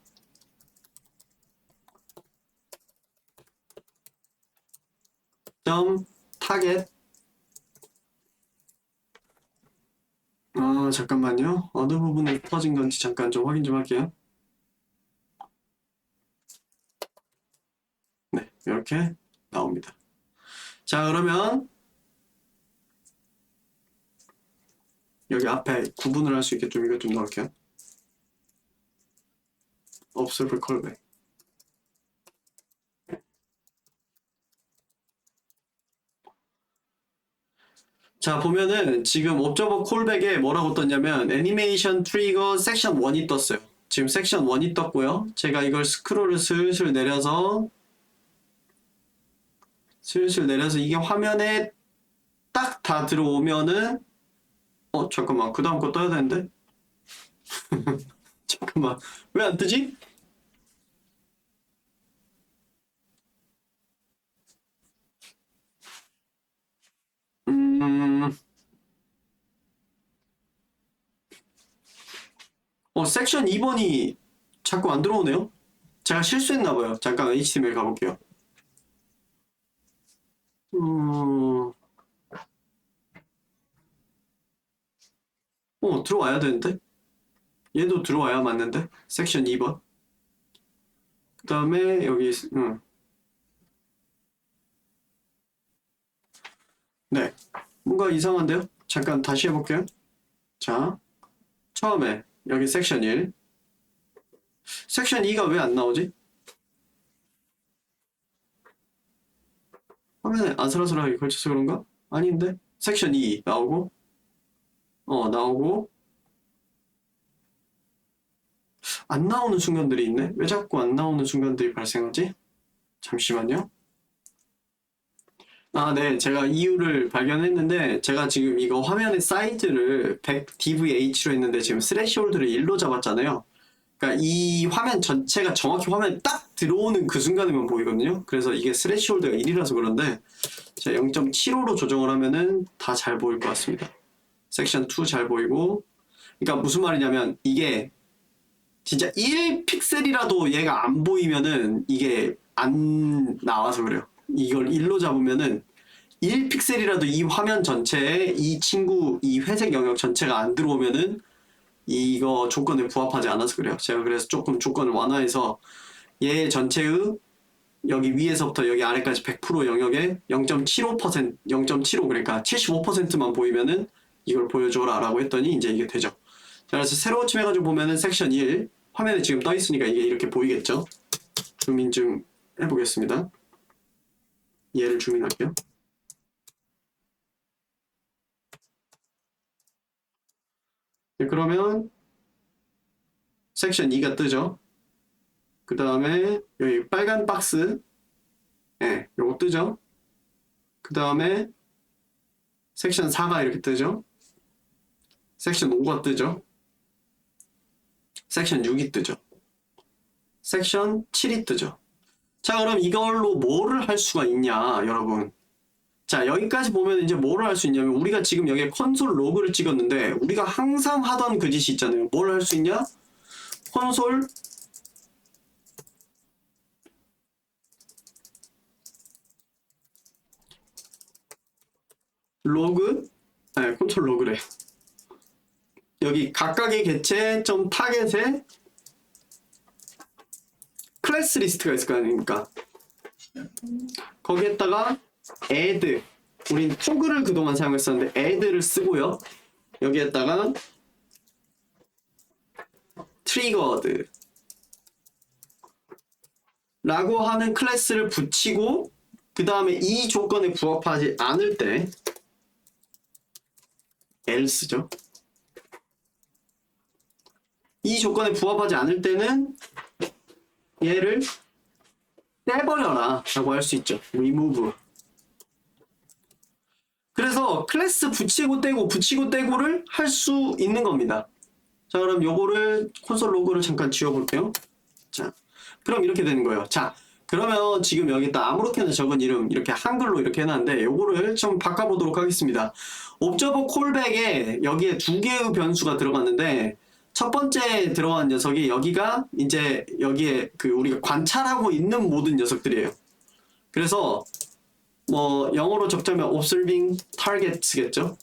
점 타겟. 잠깐만요. 어느 부분에 터진 건지 잠깐 좀 확인 좀 할게요. 네, 이렇게 나옵니다. 자, 그러면 여기 앞에 구분을 할 수 있게 좀 이거 좀 넣을게요. observe callback. 자, 보면은 지금 옵저버 콜백에 뭐라고 떴냐면 애니메이션 트리거 섹션 1이 떴어요. 지금 섹션 1이 떴고요. 제가 이걸 스크롤을 슬슬 내려서 이게 화면에 딱 다 들어오면은 잠깐만, 그 다음 거 떠야 되는데. 잠깐만, 왜 안 뜨지? 섹션 2번이 자꾸 안 들어오네요. 제가 실수했나봐요. 잠깐 HTML 가볼게요. 들어와야 되는데? 얘도 들어와야 맞는데? 섹션 2번. 그 다음에 여기, 네. 뭔가 이상한데요? 잠깐 다시 해볼게요. 자, 처음에 여기 섹션 1. 섹션 2가 왜 안 나오지? 화면에 아슬아슬하게 걸쳐서 그런가? 아닌데? 섹션 2 나오고, 나오고, 안 나오는 순간들이 있네? 왜 자꾸 안 나오는 순간들이 발생하지? 잠시만요. 네. 제가 이유를 발견했는데, 제가 지금 이거 화면의 사이즈를 100dvh로 했는데, 지금 스레시홀드를 1로 잡았잖아요. 그러니까 이 화면 전체가 정확히 화면에 딱 들어오는 그 순간에만 보이거든요. 그래서 이게 스레시홀드가 1이라서 그런데, 제가 0.75로 조정을 하면은 다 잘 보일 것 같습니다. 섹션 2 잘 보이고, 그러니까 무슨 말이냐면, 이게 진짜 1픽셀이라도 얘가 안 보이면은 이게 안 나와서 그래요. 이걸 1로 잡으면은 1픽셀이라도 이 화면 전체에 이 회색 영역 전체가 안 들어오면은 이거 조건에 부합하지 않아서 그래요. 제가 그래서 조금 조건을 완화해서 얘 전체의 여기 위에서부터 여기 아래까지 100% 영역에 0.75%, 0.75 그러니까 75%만 보이면은 이걸 보여줘라 라고 했더니 이제 이게 되죠. 자, 그래서 새로 침해가지고 보면은 섹션 1 화면에 지금 떠 있으니까 이게 이렇게 보이겠죠. 줌인 좀 해보겠습니다. 얘를 줌인할게요. 네, 그러면 섹션 2가 뜨죠. 그 다음에 여기 빨간 박스, 네, 요거 뜨죠. 그 다음에 섹션 4가 이렇게 뜨죠. 섹션 5가 뜨죠. 섹션 6이 뜨죠. 섹션 7이 뜨죠. 자, 그럼 이걸로 뭐를 할 수가 있냐, 여러분. 자, 여기까지 보면 이제 뭐를 할 수 있냐면, 우리가 지금 여기에 콘솔 로그를 찍었는데, 우리가 항상 하던 그 짓이 있잖아요. 뭘 할 수 있냐? 콘솔 로그, 콘솔 로그래. 여기 각각의 개체 점 타겟에 클래스 리스트가 있을 거 아닙니까? 거기에다가 add, 우린 토글을 그동안 사용했었는데 add를 쓰고요. 여기에다가 triggered 라고 하는 클래스를 붙이고, 그 다음에 이 조건에 부합하지 않을 때 else죠. 이 조건에 부합하지 않을 때는 얘를 떼버려라 라고 할 수 있죠. remove. 그래서 클래스 붙이고 떼고 붙이고 떼고를 할 수 있는 겁니다. 자, 그럼 요거를 콘솔 로그를 잠깐 지워볼게요. 자, 그럼 이렇게 되는 거예요. 자, 그러면 지금 여기다 아무렇게나 적은 이름 이렇게 한글로 이렇게 해놨는데 요거를 좀 바꿔보도록 하겠습니다. 옵저버 콜백에 여기에 두 개의 변수가 들어갔는데, 첫 번째 들어간 녀석이 여기가 이제 여기에 그 우리가 관찰하고 있는 모든 녀석들이에요. 그래서 뭐 영어로 적자면 observing targets겠죠.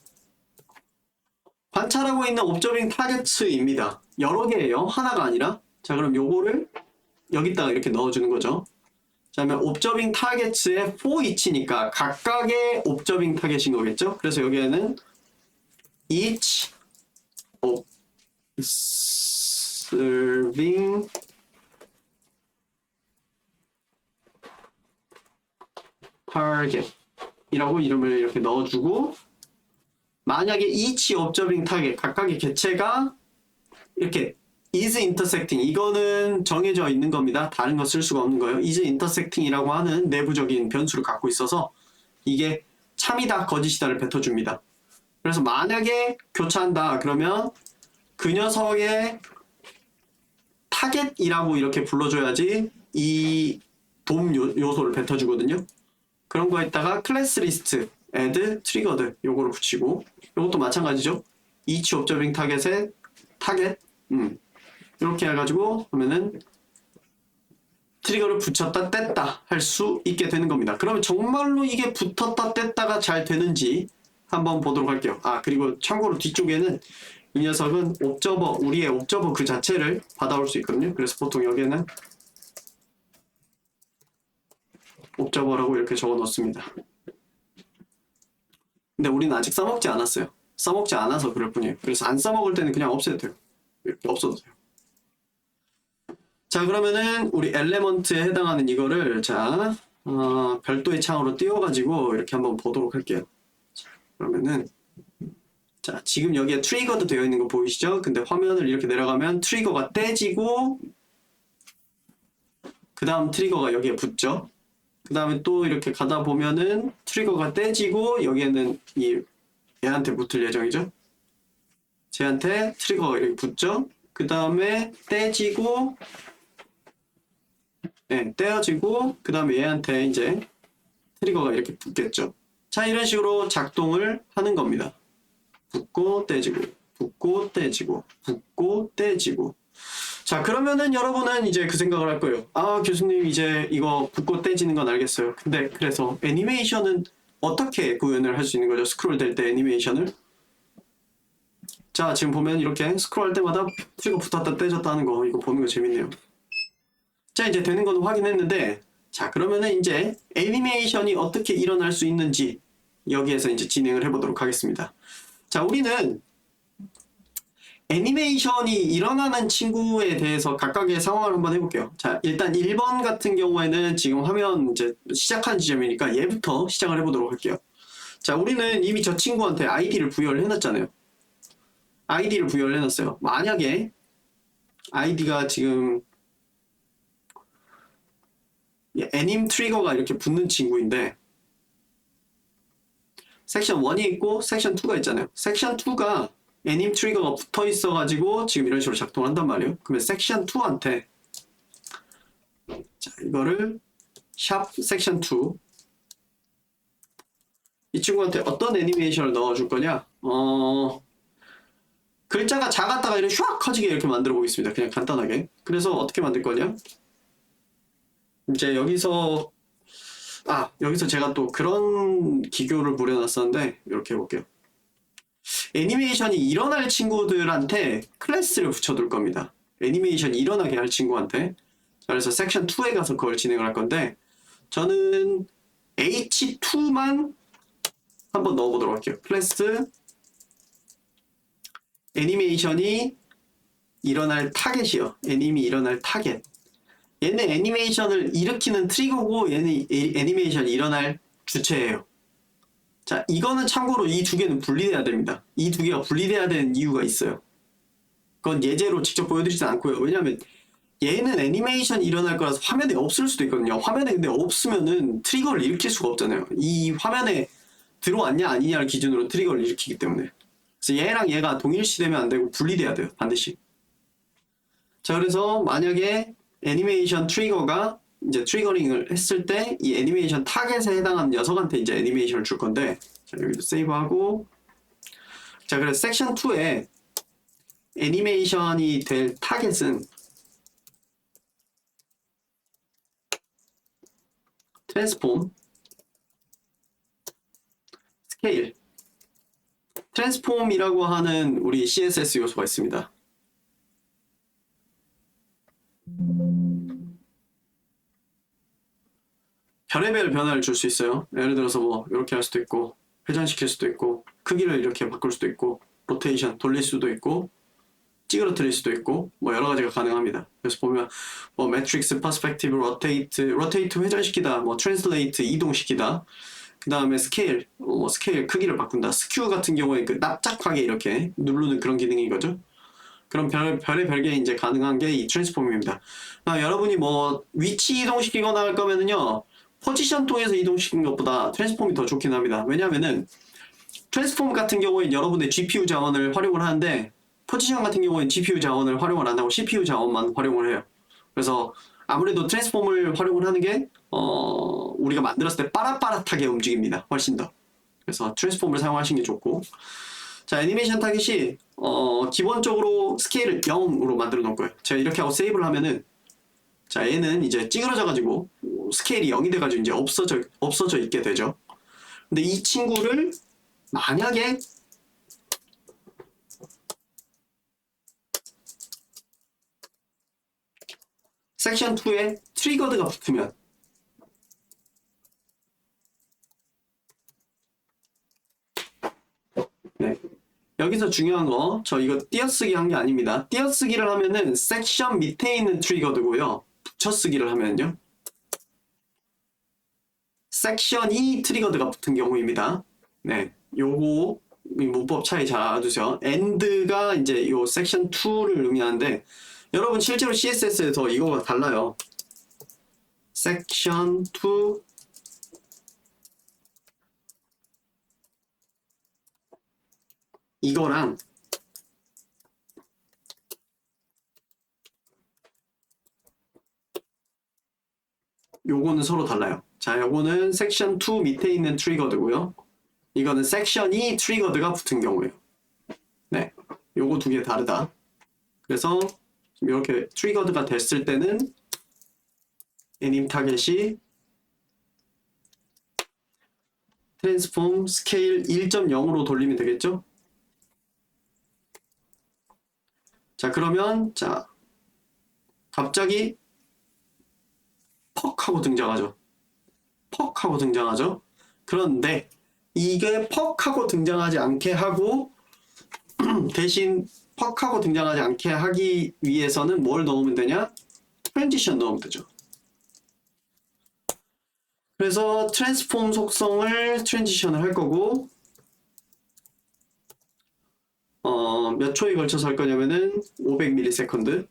관찰하고 있는 observing targets입니다. 여러 개예요. 하나가 아니라. 자, 그럼 요거를 여기다가 이렇게 넣어주는 거죠. 자, 그러면 observing targets의 for each니까 각각의 observing target인 거겠죠. 그래서 여기에는 each observing target 이라고 이름을 이렇게 넣어주고, 만약에 each observing target 각각의 개체가 이렇게 is intersecting, 이거는 정해져 있는 겁니다. 다른 거 쓸 수가 없는 거예요. is intersecting이라고 하는 내부적인 변수를 갖고 있어서 이게 참이다 거짓이다를 뱉어줍니다. 그래서 만약에 교차한다 그러면 그 녀석의 타겟이라고 이렇게 불러줘야지 이 돔 요소를 뱉어주거든요. 그런 거에다가 클래스 리스트 add triggered 요거를 붙이고, 요것도 마찬가지죠. each observing target의 타겟 이렇게 해가지고 하면은 트리거를 붙였다 뗐다 할 수 있게 되는 겁니다. 그러면 정말로 이게 붙었다 뗐다가 잘 되는지 한번 보도록 할게요. 아, 그리고 참고로 뒤쪽에는 이 녀석은 옵저버, 우리의 옵저버 그 자체를 받아올 수 있거든요. 그래서 보통 여기에는 옵저버라고 이렇게 적어 놓습니다. 근데 우리는 아직 써먹지 않았어요. 써먹지 않아서 그럴 뿐이에요. 그래서 안 써먹을 때는 그냥 없애도 돼요. 이렇게 없어도 돼요. 자, 그러면은 우리 엘레먼트에 해당하는 이거를 자 별도의 창으로 띄워가지고 이렇게 한번 보도록 할게요. 자, 그러면은 자, 지금 여기에 트리거도 되어 있는 거 보이시죠? 근데 화면을 이렇게 내려가면 트리거가 떼지고 그 다음 트리거가 여기에 붙죠. 그 다음에 또 이렇게 가다 보면은 트리거가 떼지고 여기에는 얘한테 붙을 예정이죠. 쟤한테 트리거가 이렇게 붙죠. 그 다음에 떼지고 떼어지고 그 다음에 얘한테 이제 트리거가 이렇게 붙겠죠. 자, 이런 식으로 작동을 하는 겁니다. 붙고 떼지고 붙고 떼지고 붙고 떼지고. 자, 그러면은 여러분은 이제 그 생각을 할 거예요. 아, 교수님 이제 이거 붙고 떼지는 건 알겠어요. 근데 그래서 애니메이션은 어떻게 구현을 할 수 있는 거죠? 스크롤 될 때 애니메이션을. 자, 지금 보면 이렇게 스크롤 할 때마다 트리거 붙었다 떼졌다 하는 거, 이거 보는 거 재밌네요. 자, 이제 되는 거는 확인했는데, 자, 그러면은 이제 애니메이션이 어떻게 일어날 수 있는지 여기에서 이제 진행을 해보도록 하겠습니다. 자, 우리는 애니메이션이 일어나는 친구에 대해서 각각의 상황을 한번 해볼게요. 자, 일단 1번 같은 경우에는 지금 화면 이제 시작한 지점이니까 얘부터 시작을 해보도록 할게요. 자, 우리는 이미 저 친구한테 아이디를 부여를 해놨잖아요. 아이디를 부여를 해놨어요. 만약에 아이디가 지금 애님 트리거가 이렇게 붙는 친구인데 섹션 1이 있고 섹션 2가 있잖아요. 섹션 2가 애님 트리거가 붙어 있어가지고 지금 이런 식으로 작동을 한단 말이에요. 그러면 섹션 2한테 자, 이거를 샵 섹션 2 이 친구한테 어떤 애니메이션을 넣어줄 거냐? 글자가 작았다가 이렇게 슉 커지게 이렇게 만들어 보겠습니다. 그냥 간단하게. 그래서 어떻게 만들 거냐? 이제 여기서 제가 또 그런 기교를 부려놨었는데 이렇게 해볼게요. 애니메이션이 일어날 친구들한테 클래스를 붙여둘 겁니다. 애니메이션이 일어나게 할 친구한테. 그래서 섹션 2에 가서 그걸 진행을 할 건데 저는 h2만 한번 넣어보도록 할게요. 클래스 애니메이션이 일어날 타겟이요. 애님이 일어날 타겟. 얘는 애니메이션을 일으키는 트리거고 얘는 애니메이션이 일어날 주체예요. 자, 이거는 참고로 이 두 개는 분리돼야 됩니다. 이 두 개가 분리돼야 되는 이유가 있어요. 그건 예제로 직접 보여드리진 않고요. 왜냐하면 얘는 애니메이션이 일어날 거라서 화면에 없을 수도 있거든요. 화면에 근데 없으면은 트리거를 일으킬 수가 없잖아요. 이 화면에 들어왔냐 아니냐를 기준으로 트리거를 일으키기 때문에. 그래서 얘랑 얘가 동일시되면 안 되고 분리돼야 돼요. 반드시. 자, 그래서 만약에 애니메이션 트리거가 이제 트리거링을 했을 때 이 애니메이션 타겟에 해당하는 녀석한테 이제 애니메이션을 줄 건데, 자, 여기도 세이브하고, 자, 그래서 섹션 2에 애니메이션이 될 타겟은 트랜스폼 스케일, 트랜스폼이라고 하는 우리 CSS 요소가 있습니다. 별의별 변화를 줄 수 있어요. 예를 들어서 뭐 이렇게 할 수도 있고, 회전시킬 수도 있고, 크기를 이렇게 바꿀 수도 있고, 로테이션 돌릴 수도 있고, 찌그러뜨릴 수도 있고, 뭐 여러 가지가 가능합니다. 그래서 보면 뭐 매트릭스, 퍼스펙티브, 로테이트 회전시키다, 뭐 트랜슬레이트 이동시키다, 그 다음에 스케일, 스케일 크기를 바꾼다. 스큐 같은 경우에 그 납작하게 이렇게 누르는 그런 기능인 거죠. 그런 별의별게 이제 가능한 게 이 트랜스폼입니다. 여러분이 뭐 위치 이동시키거나 할 거면은요, 포지션 통해서 이동시키는 것보다 트랜스폼이 더 좋긴 합니다. 왜냐면은 트랜스폼 같은 경우에 여러분의 GPU 자원을 활용을 하는데, 포지션 같은 경우에는 GPU 자원을 활용을 안 하고 CPU 자원만 활용을 해요. 그래서 아무래도 트랜스폼을 활용을 하는 게 우리가 만들었을 때 빠릿빠릿하게 움직입니다. 훨씬 더. 그래서 트랜스폼을 사용하시는 게 좋고, 자, 애니메이션 타깃이 기본적으로 스케일을 0으로 만들어 놓을 거예요. 제가 이렇게 하고 세이브를 하면은, 자, 얘는 이제 찌그러져 가지고 스케일이 0이 돼 가지고 이제 없어져 있게 되죠. 근데 이 친구를 만약에 섹션 2에 트리거드가 붙으면, 네. 여기서 중요한 거, 저 이거 띄어쓰기 한 게 아닙니다. 띄어쓰기를 하면은 섹션 밑에 있는 트리거드고요. 붙여쓰기를 하면요, 섹션이 트리거드가 붙은 경우입니다. 네, 요거 문법 차이 잘 알아두세요. AND가 이제 요 섹션 2를 의미하는데, 여러분 실제로 CSS에서 이거가 달라요. 섹션 2 이거랑 요거는 서로 달라요. 자, 요거는 섹션 2 밑에 있는 트리거드고요. 이거는 섹션이 트리거드가 붙은 경우예요. 네, 요거 두 개 다르다. 그래서 이렇게 트리거드가 됐을 때는 애님 타겟이 트랜스폼 스케일 1.0으로 돌리면 되겠죠? 자, 그러면 자, 갑자기 퍽 하고 등장하죠. 퍽 하고 등장하죠. 그런데 이게 퍽 하고 등장하지 않게 하고 대신 퍽 하고 등장하지 않게 하기 위해서는 뭘 넣으면 되냐? 트랜지션 넣으면 되죠. 그래서 트랜스폼 속성을 트랜지션을 할 거고, 몇 초에 걸쳐서 할 거냐면은 500ms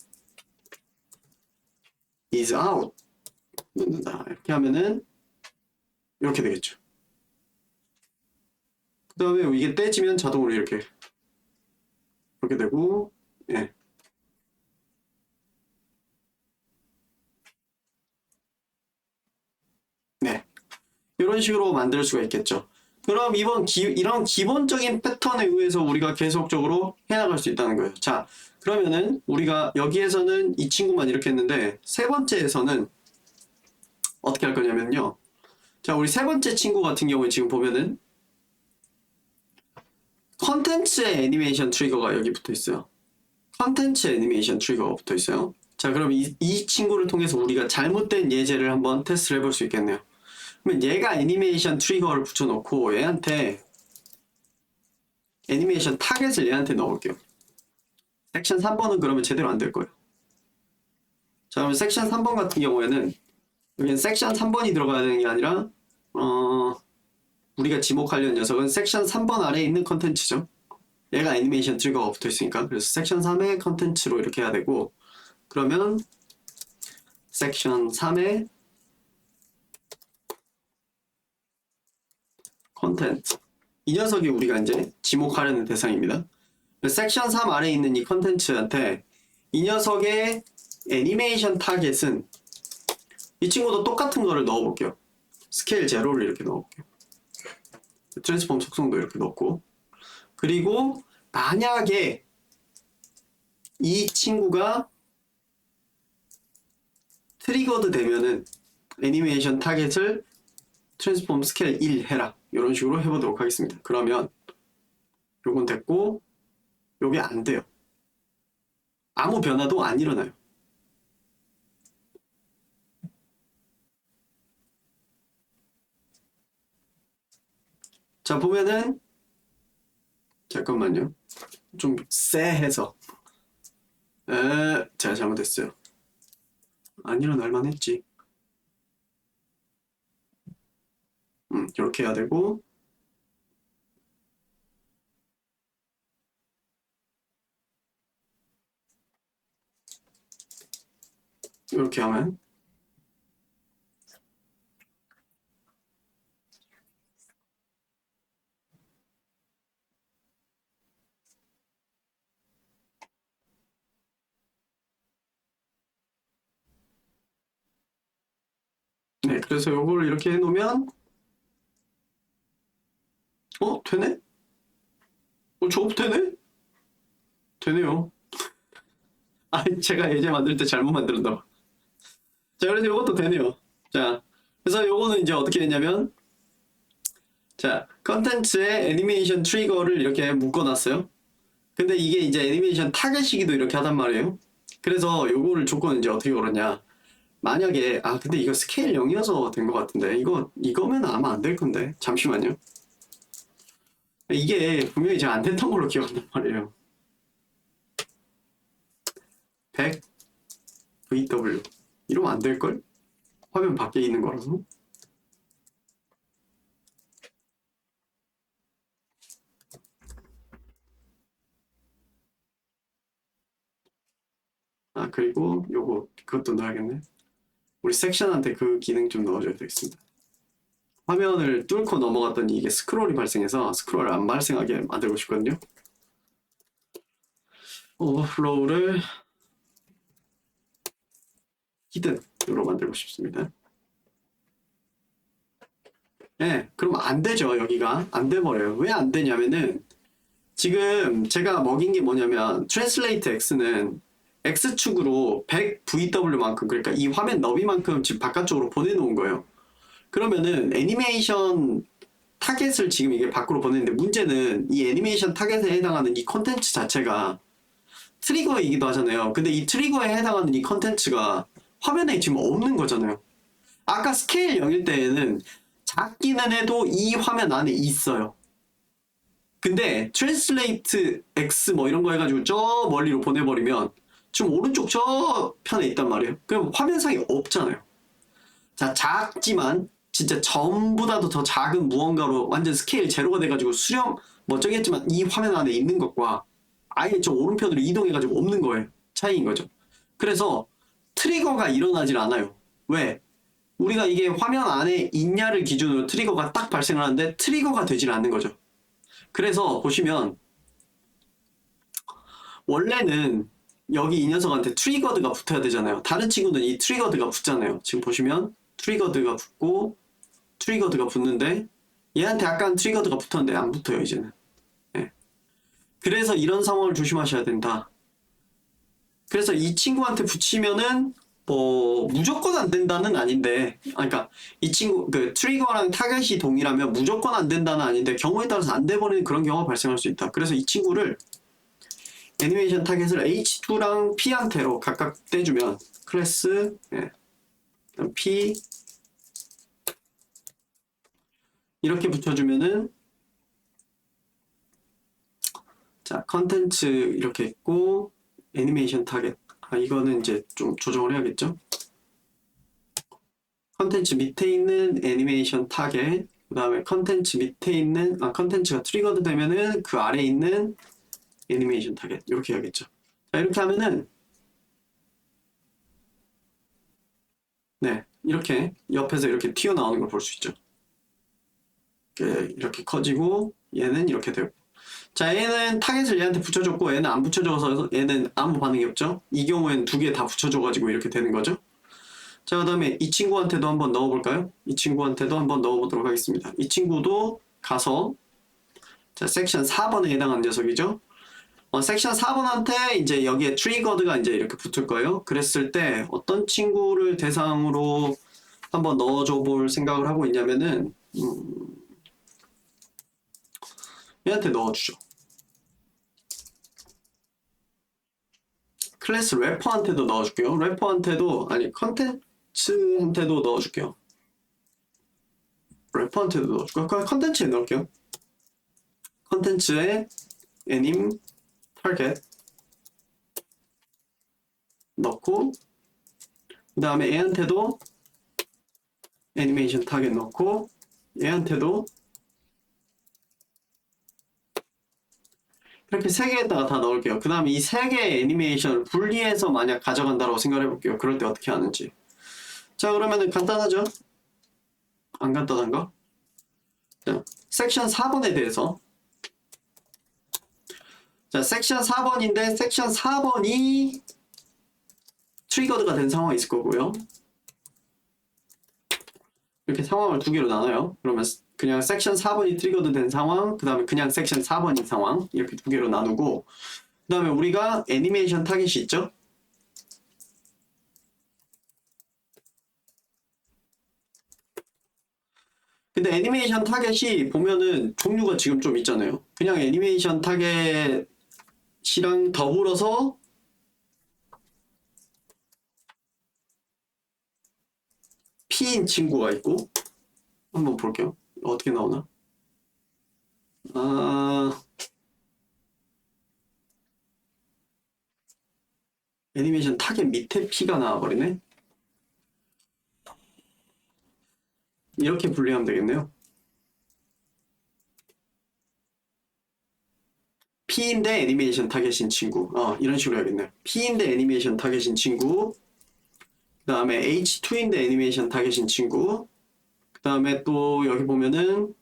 is out 넣는다. 이렇게 하면은 이렇게 되겠죠. 그 다음에 이게 떼지면 자동으로 이렇게 되고, 예. 네, 이런 식으로 만들 수가 있겠죠. 그럼 이런 기본적인 패턴에 의해서 우리가 계속적으로 해나갈 수 있다는 거예요. 자, 그러면은 우리가 여기에서는 이 친구만 이렇게 했는데, 세 번째에서는 어떻게 할 거냐면요. 자, 우리 세 번째 친구 같은 경우에 지금 보면은 컨텐츠의 애니메이션 트리거가 여기 붙어 있어요. 컨텐츠 애니메이션 트리거가 붙어 있어요. 자, 그럼 이 친구를 통해서 우리가 잘못된 예제를 한번 테스트를 해볼 수 있겠네요. 그러면 얘가 애니메이션 트리거를 붙여놓고 얘한테 애니메이션 타겟을 얘한테 넣을게요. 섹션 3번은 그러면 제대로 안 될 거예요. 자, 그러면 섹션 3번 같은 경우에는 여기는 섹션 3번이 들어가야 되는 게 아니라 우리가 지목하려는 녀석은 섹션 3번 아래에 있는 컨텐츠죠. 얘가 애니메이션 트리거가 붙어 있으니까. 그래서 섹션 3의 컨텐츠로 이렇게 해야 되고, 그러면 섹션 3의 컨텐츠, 이 녀석이 우리가 이제 지목하려는 대상입니다. 섹션 3 아래에 있는 이 컨텐츠한테 이 녀석의 애니메이션 타겟은 이 친구도 똑같은 거를 넣어볼게요. 스케일 제로를 이렇게 넣어볼게요. 트랜스폼 속성도 이렇게 넣고, 그리고 만약에 이 친구가 트리거드 되면은 애니메이션 타겟을 트랜스폼 스케일 1 해라. 이런 식으로 해보도록 하겠습니다. 그러면 요건 됐고 요게 안 돼요. 아무 변화도 안 일어나요. 자, 보면은 잠깐만요. 좀 쎄해서 제가 잘못했어요. 안 일어날 만했지. 이렇게 해야 되고 이렇게 하면 네, 그래서 요걸 이렇게 해놓으면 되네? 저거 되네? 되네요. 제가 예제 만들 때 잘못 만들었나 봐. 자, 그래서 요것도 되네요. 자, 그래서 요거는 이제 어떻게 했냐면 자, 컨텐츠에 애니메이션 트리거를 이렇게 묶어놨어요. 근데 이게 이제 애니메이션 타겟이기도 이렇게 하단 말이에요. 그래서 요거를 조건은 이제 어떻게 걸었냐. 만약에 근데 이거 스케일 0이어서 된 것 같은데 이거면 아마 안 될 건데 잠시만요. 이게 분명히 제가 안 됐던 걸로 기억한단 말이에요. 100 VW 이러면 안 될걸? 화면 밖에 있는 거라서. 그리고 그것도 넣어야겠네. 우리 섹션한테 그 기능 좀 넣어줘야 되겠습니다. 화면을 뚫고 넘어갔더니 이게 스크롤이 발생해서 스크롤 안 발생하게 만들고 싶거든요. 오버플로우를 히든으로 만들고 싶습니다. 네, 그럼 안 되죠. 여기가 안 돼버려요. 왜 안 되냐면은 지금 제가 먹인 게 뭐냐면 트랜슬레이트 X는 X축으로 100VW만큼 그러니까 이 화면 너비만큼 지금 바깥쪽으로 보내놓은 거예요. 그러면은 애니메이션 타겟을 지금 이게 밖으로 보내는데 문제는 이 애니메이션 타겟에 해당하는 이 컨텐츠 자체가 트리거이기도 하잖아요. 근데 이 트리거에 해당하는 이 컨텐츠가 화면에 지금 없는 거잖아요. 아까 스케일 0일 때에는 작기는 해도 이 화면 안에 있어요. 근데 트랜슬레이트 X 뭐 이런 거 해가지고 저 멀리로 보내버리면 지금 오른쪽 저 편에 있단 말이에요. 그럼 화면상에 없잖아요. 자, 작지만 진짜 전보다도 더 작은 무언가로 완전 스케일 제로가 돼가지고 수령 멋쩍겠지만 이 화면 안에 있는 것과 아예 저 오른편으로 이동해가지고 없는 거예요. 차이인 거죠. 그래서 트리거가 일어나질 않아요. 왜? 우리가 이게 화면 안에 있냐를 기준으로 트리거가 딱 발생을 하는데 트리거가 되질 않는 거죠. 그래서 보시면 원래는 여기 이 녀석한테 트리거드가 붙어야 되잖아요. 다른 친구는 이 트리거드가 붙잖아요. 지금 보시면 트리거드가 붙고 트리거드가 붙는데 얘한테 약간 트리거드가 붙었는데 안 붙어요 이제는. 네. 그래서 이런 상황을 조심하셔야 된다. 그래서 이 친구한테 붙이면은 무조건 안 된다는 아닌데, 그러니까 이 친구 그 트리거랑 타겟이 동일하면 무조건 안 된다는 아닌데 경우에 따라서 안 돼버리는 그런 경우가 발생할 수 있다. 그래서 이 친구를 애니메이션 타겟을 H2랑 P한테로 각각 떼주면 클래스 P 이렇게 붙여주면은 자 컨텐츠 이렇게 있고 애니메이션 타겟 이거는 이제 좀 조정을 해야겠죠. 컨텐츠 밑에 있는 애니메이션 타겟 그 다음에 컨텐츠 밑에 있는 컨텐츠가 트리거드 되면은 그 아래에 있는 애니메이션 타겟 이렇게 해야겠죠. 자 이렇게 하면은 네 이렇게 옆에서 이렇게 튀어나오는 걸 볼 수 있죠. 이렇게 커지고 얘는 이렇게 되고 자 얘는 타겟을 얘한테 붙여줬고 얘는 안 붙여줘서 얘는 아무 반응이 없죠. 이 경우에는 두 개 다 붙여줘가지고 이렇게 되는 거죠. 자, 그 다음에 이 친구한테도 한번 넣어볼까요? 이 친구한테도 한번 넣어보도록 하겠습니다. 이 친구도 가서 자 섹션 4번에 해당하는 녀석이죠. 섹션 4번한테 이제 여기에 트리거드가 이제 이렇게 붙을 거예요. 그랬을 때 어떤 친구를 대상으로 한번 넣어줘 볼 생각을 하고 있냐면은 얘한테 넣어주죠. 클래스 래퍼한테도 넣어줄게요. 래퍼한테도 아니 컨텐츠한테도 넣어줄게요. 래퍼한테도 넣어줄까요? 그냥 컨텐츠에 넣을게요. 컨텐츠에 애님 타겟 넣고 그 다음에 얘한테도 애니메이션 타겟 넣고 얘한테도 이렇게 세 개에다가 다 넣을게요. 그 다음에 이 세 개의 애니메이션을 분리해서 만약 가져간다고 생각을 해볼게요. 그럴 때 어떻게 하는지. 자, 그러면은 간단하죠? 안 간단한가? 자, 섹션 4번에 대해서. 자, 섹션 4번인데 섹션 4번이 트리거드가 된 상황이 있을 거고요. 이렇게 상황을 두 개로 나눠요. 그러면 그냥 섹션 4번이 트리거드 된 상황, 그 다음에 그냥 섹션 4번인 상황, 이렇게 두 개로 나누고, 그 다음에 우리가 애니메이션 타겟이 있죠? 근데 애니메이션 타겟이 보면은 종류가 지금 좀 있잖아요. 그냥 애니메이션 타겟이랑 더불어서 P인 친구가 있고, 한번 볼게요. 어떻게 나오나? 애니메이션 타겟 밑에 P가 나와버리네. 이렇게 분리하면 되겠네요. P인데 애니메이션 타겟인 친구. 이런 식으로 해야겠네요. P인데 애니메이션 타겟인 친구. 그 다음에 H2인데 애니메이션 타겟인 친구. 그 다음에 또 여기 보면은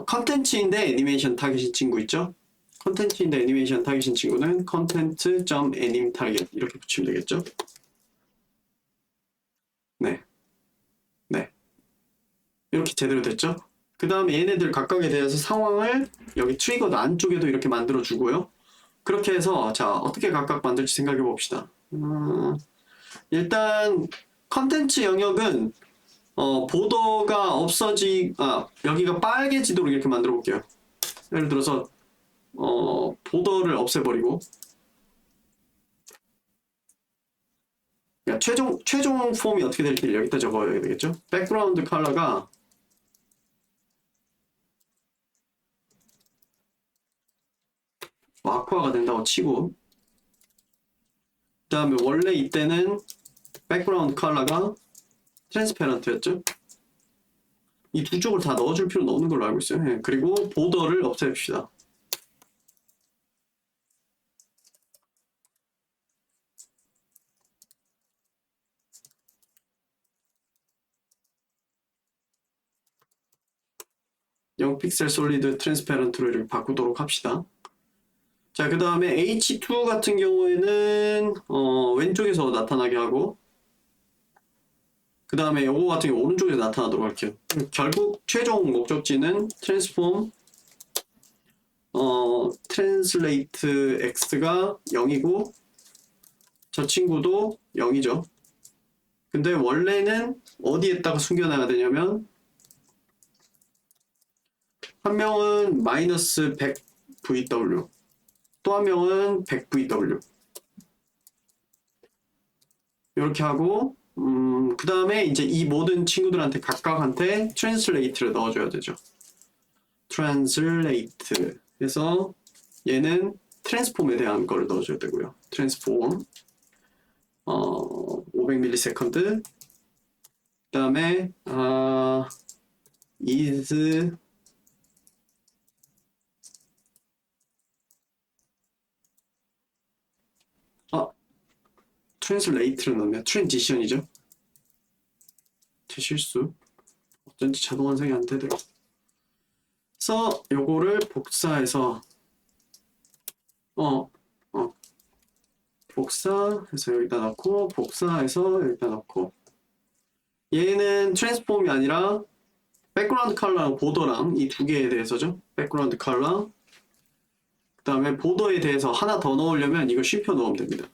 컨텐츠인데 애니메이션 타겟인 친구 있죠? 컨텐츠인데 애니메이션 타겟인 친구는 content.anim 타겟 이렇게 붙이면 되겠죠? 네. 네. 이렇게 제대로 됐죠? 그 다음에 얘네들 각각에 대해서 상황을 여기 트리거 안쪽에도 이렇게 만들어 주고요. 그렇게 해서 자 어떻게 각각 만들지 생각해 봅시다. 일단 컨텐츠 영역은 보더가 여기가 빨개지도록 이렇게 만들어 볼게요. 예를 들어서 보더를 없애버리고 그러니까 최종 폼이 어떻게 될지 여기다 적어야 되겠죠. 백그라운드 컬러가 아쿠아가 된다고 치고 그 다음에 원래 이때는 백그라운드 컬러가 트랜스페런트였죠. 이 두 쪽을 다 넣어줄 필요는 없는 걸로 알고 있어요. 예, 그리고 보더를 없애봅시다. 영 픽셀 솔리드 트랜스페런트로 이렇게 바꾸도록 합시다. 자, 그 다음에 H2 같은 경우에는 왼쪽에서 나타나게 하고 그 다음에 요거 같은 경우 오른쪽에서 나타나도록 할게요. 결국 최종 목적지는 트랜스폼 트랜슬레이트 x가 0이고 저 친구도 0이죠. 근데 원래는 어디에다가 숨겨놔야 되냐면 한 명은 마이너스 100 VW 또 한 명은 100 VW 이렇게 하고 그 다음에 이제 이 모든 친구들한테 각각한테 트랜슬레이트를 넣어줘야 되죠. 트랜슬레이트 해서 얘는 트랜스폼에 대한 거를 넣어줘야 되고요. 트랜스폼 500ms 그 다음에 is 트랜슬레이트를 넣으면 트랜지션이죠. 제 실수. 어쩐지 자동 완성이 안 되더라. 그래서 요거를 복사해서 복사해서 여기다 넣고 복사해서 여기다 넣고 얘는 트랜스폼이 아니라 백그라운드 컬러랑 보더랑 이 두 개에 대해서죠. 백그라운드 컬러 그 다음에 보더에 대해서 하나 더 넣으려면 이거 쉼표 넣으면 됩니다.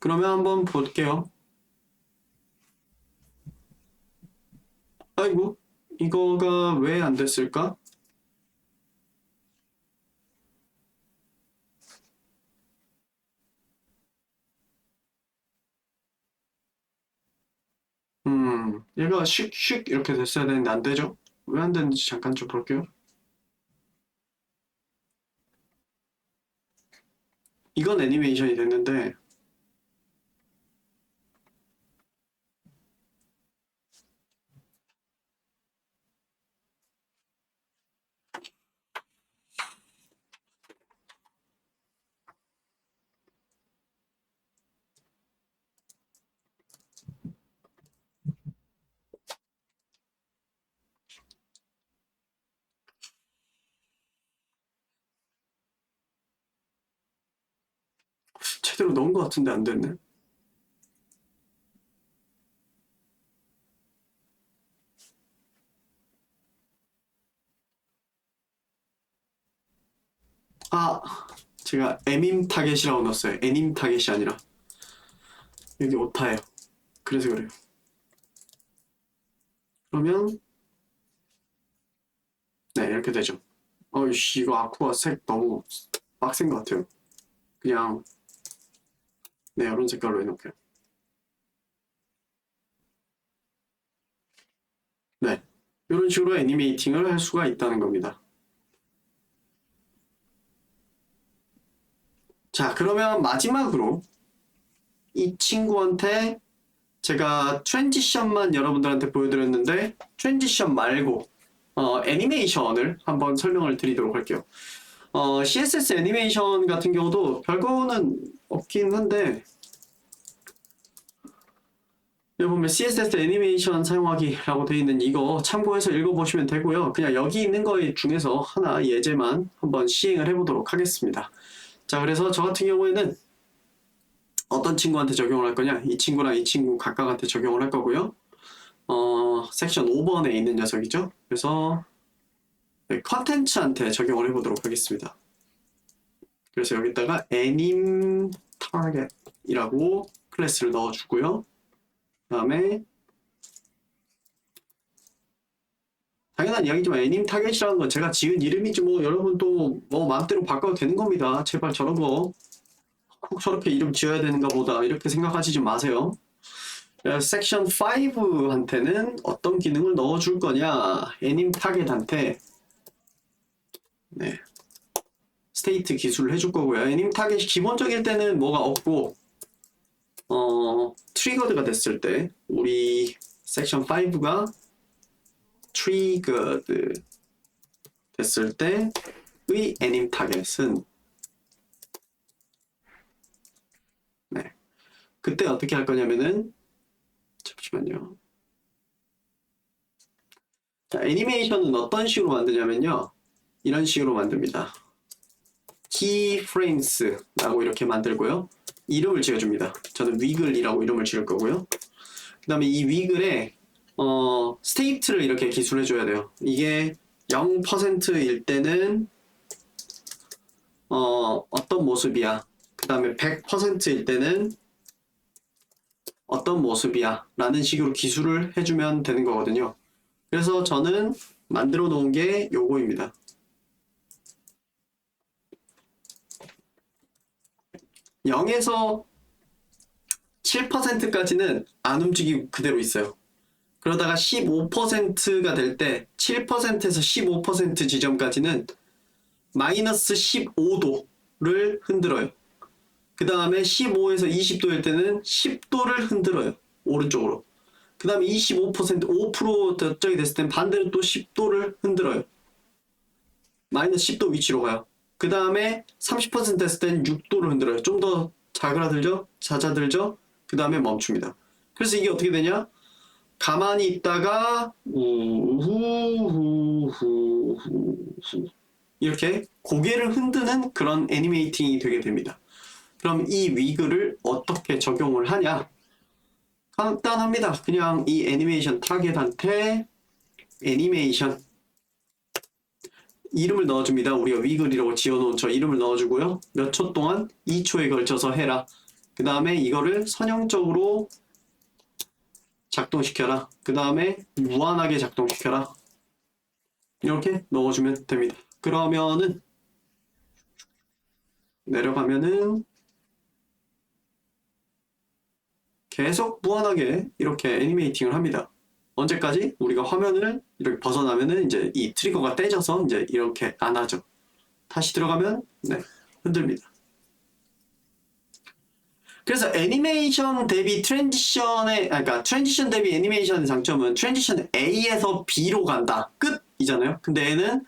그러면 한번 볼게요. 아이고, 이거가 왜 안 됐을까? 얘가 슉슉 이렇게 됐어야 되는데 안 되죠? 왜 안 되는지 잠깐 좀 볼게요. 이건 애니메이션이 됐는데, 제대로 넣은 것 같은데 안 됐네. 아, 제가 에밈 타겟이라고 넣었어요. 애님 타겟이 아니라. 여기 오타예요. 그래서 그래요. 그러면, 네, 이렇게 되죠. 어이씨, 이거 아쿠아 색 너무 빡센 것 같아요. 그냥, 네, 이런 색깔로 해놓을게요. 네. 이런 식으로 애니메이팅을 할 수가 있다는 겁니다. 자, 그러면 마지막으로 이 친구한테 제가 트랜지션만 여러분들한테 보여드렸는데 트랜지션 말고 애니메이션을 한번 설명을 드리도록 할게요. CSS 애니메이션 같은 경우도 별거는 없긴 한데 여기 보면 CSS 애니메이션 사용하기라고 되어 있는 이거 참고해서 읽어보시면 되고요. 그냥 여기 있는 거 중에서 하나 예제만 한번 시행을 해보도록 하겠습니다. 자, 그래서 저 같은 경우에는 어떤 친구한테 적용을 할 거냐? 이 친구랑 이 친구 각각한테 적용을 할 거고요. 섹션 5번에 있는 녀석이죠. 그래서 컨텐츠한테 적용을 해보도록 하겠습니다. 그래서 여기다가 anim target이라고 클래스를 넣어주고요. 그 다음에 당연한 이야기지만 anim target이라는 건 제가 지은 이름이지 뭐 여러분 또 뭐 마음대로 바꿔도 되는 겁니다. 제발 저런 거 꼭 저렇게 이름 지어야 되는가 보다 이렇게 생각하시지 마세요. 섹션 5한테는 어떤 기능을 넣어줄 거냐? anim target한테 네, 스테이트 기술을 해줄 거고요. anim target이 기본적일 때는 뭐가 없고 트리거드가 됐을 때 우리 섹션 5가 트리거드 됐을 때의 anim target은 네, 그때 어떻게 할 거냐면은 잠시만요. 자, 애니메이션은 어떤 식으로 만드냐면요. 이런 식으로 만듭니다. keyframes라고 이렇게 만들고요. 이름을 지어줍니다. 저는 위글이라고 이름을 지을 거고요. 그 다음에 이 위글에 스테이트를 이렇게 기술해줘야 돼요. 이게 0%일 때는 어떤 모습이야. 그 다음에 100%일 때는 어떤 모습이야 라는 식으로 기술을 해주면 되는 거거든요. 그래서 저는 만들어 놓은 게 요거입니다. 0에서 7%까지는 안 움직이고 그대로 있어요. 그러다가 15%가 될 때 7%에서 15% 지점까지는 마이너스 15도를 흔들어요. 그 다음에 15에서 20도일 때는 10도를 흔들어요. 오른쪽으로. 그 다음에 25%, 5% 저쪽이 됐을 땐 반대로 또 10도를 흔들어요. 마이너스 10도 위치로 가요. 그 다음에 30% 됐을 땐 6도를 흔들어요. 좀 더 자그라들죠? 잦아들죠? 그 다음에 멈춥니다. 그래서 이게 어떻게 되냐? 가만히 있다가 우후후후후 이렇게 고개를 흔드는 그런 애니메이팅이 되게 됩니다. 그럼 이 위글을 어떻게 적용을 하냐? 간단합니다. 그냥 이 애니메이션 타겟한테 애니메이션 이름을 넣어줍니다. 우리가 위글이라고 지어놓은 저 이름을 넣어주고요. 몇 초 동안 2초에 걸쳐서 해라. 그 다음에 이거를 선형적으로 작동시켜라. 그 다음에 무한하게 작동시켜라. 이렇게 넣어주면 됩니다. 그러면은 내려가면은 계속 무한하게 이렇게 애니메이팅을 합니다. 언제까지? 우리가 화면을 이렇게 벗어나면은 이제 이 트리거가 떼져서 이제 이렇게 안 하죠. 다시 들어가면 네, 흔들립니다. 그래서 애니메이션 대비 트랜지션의, 그러니까 트랜지션 대비 애니메이션의 장점은 트랜지션 A에서 B로 간다. 끝이잖아요. 근데 얘는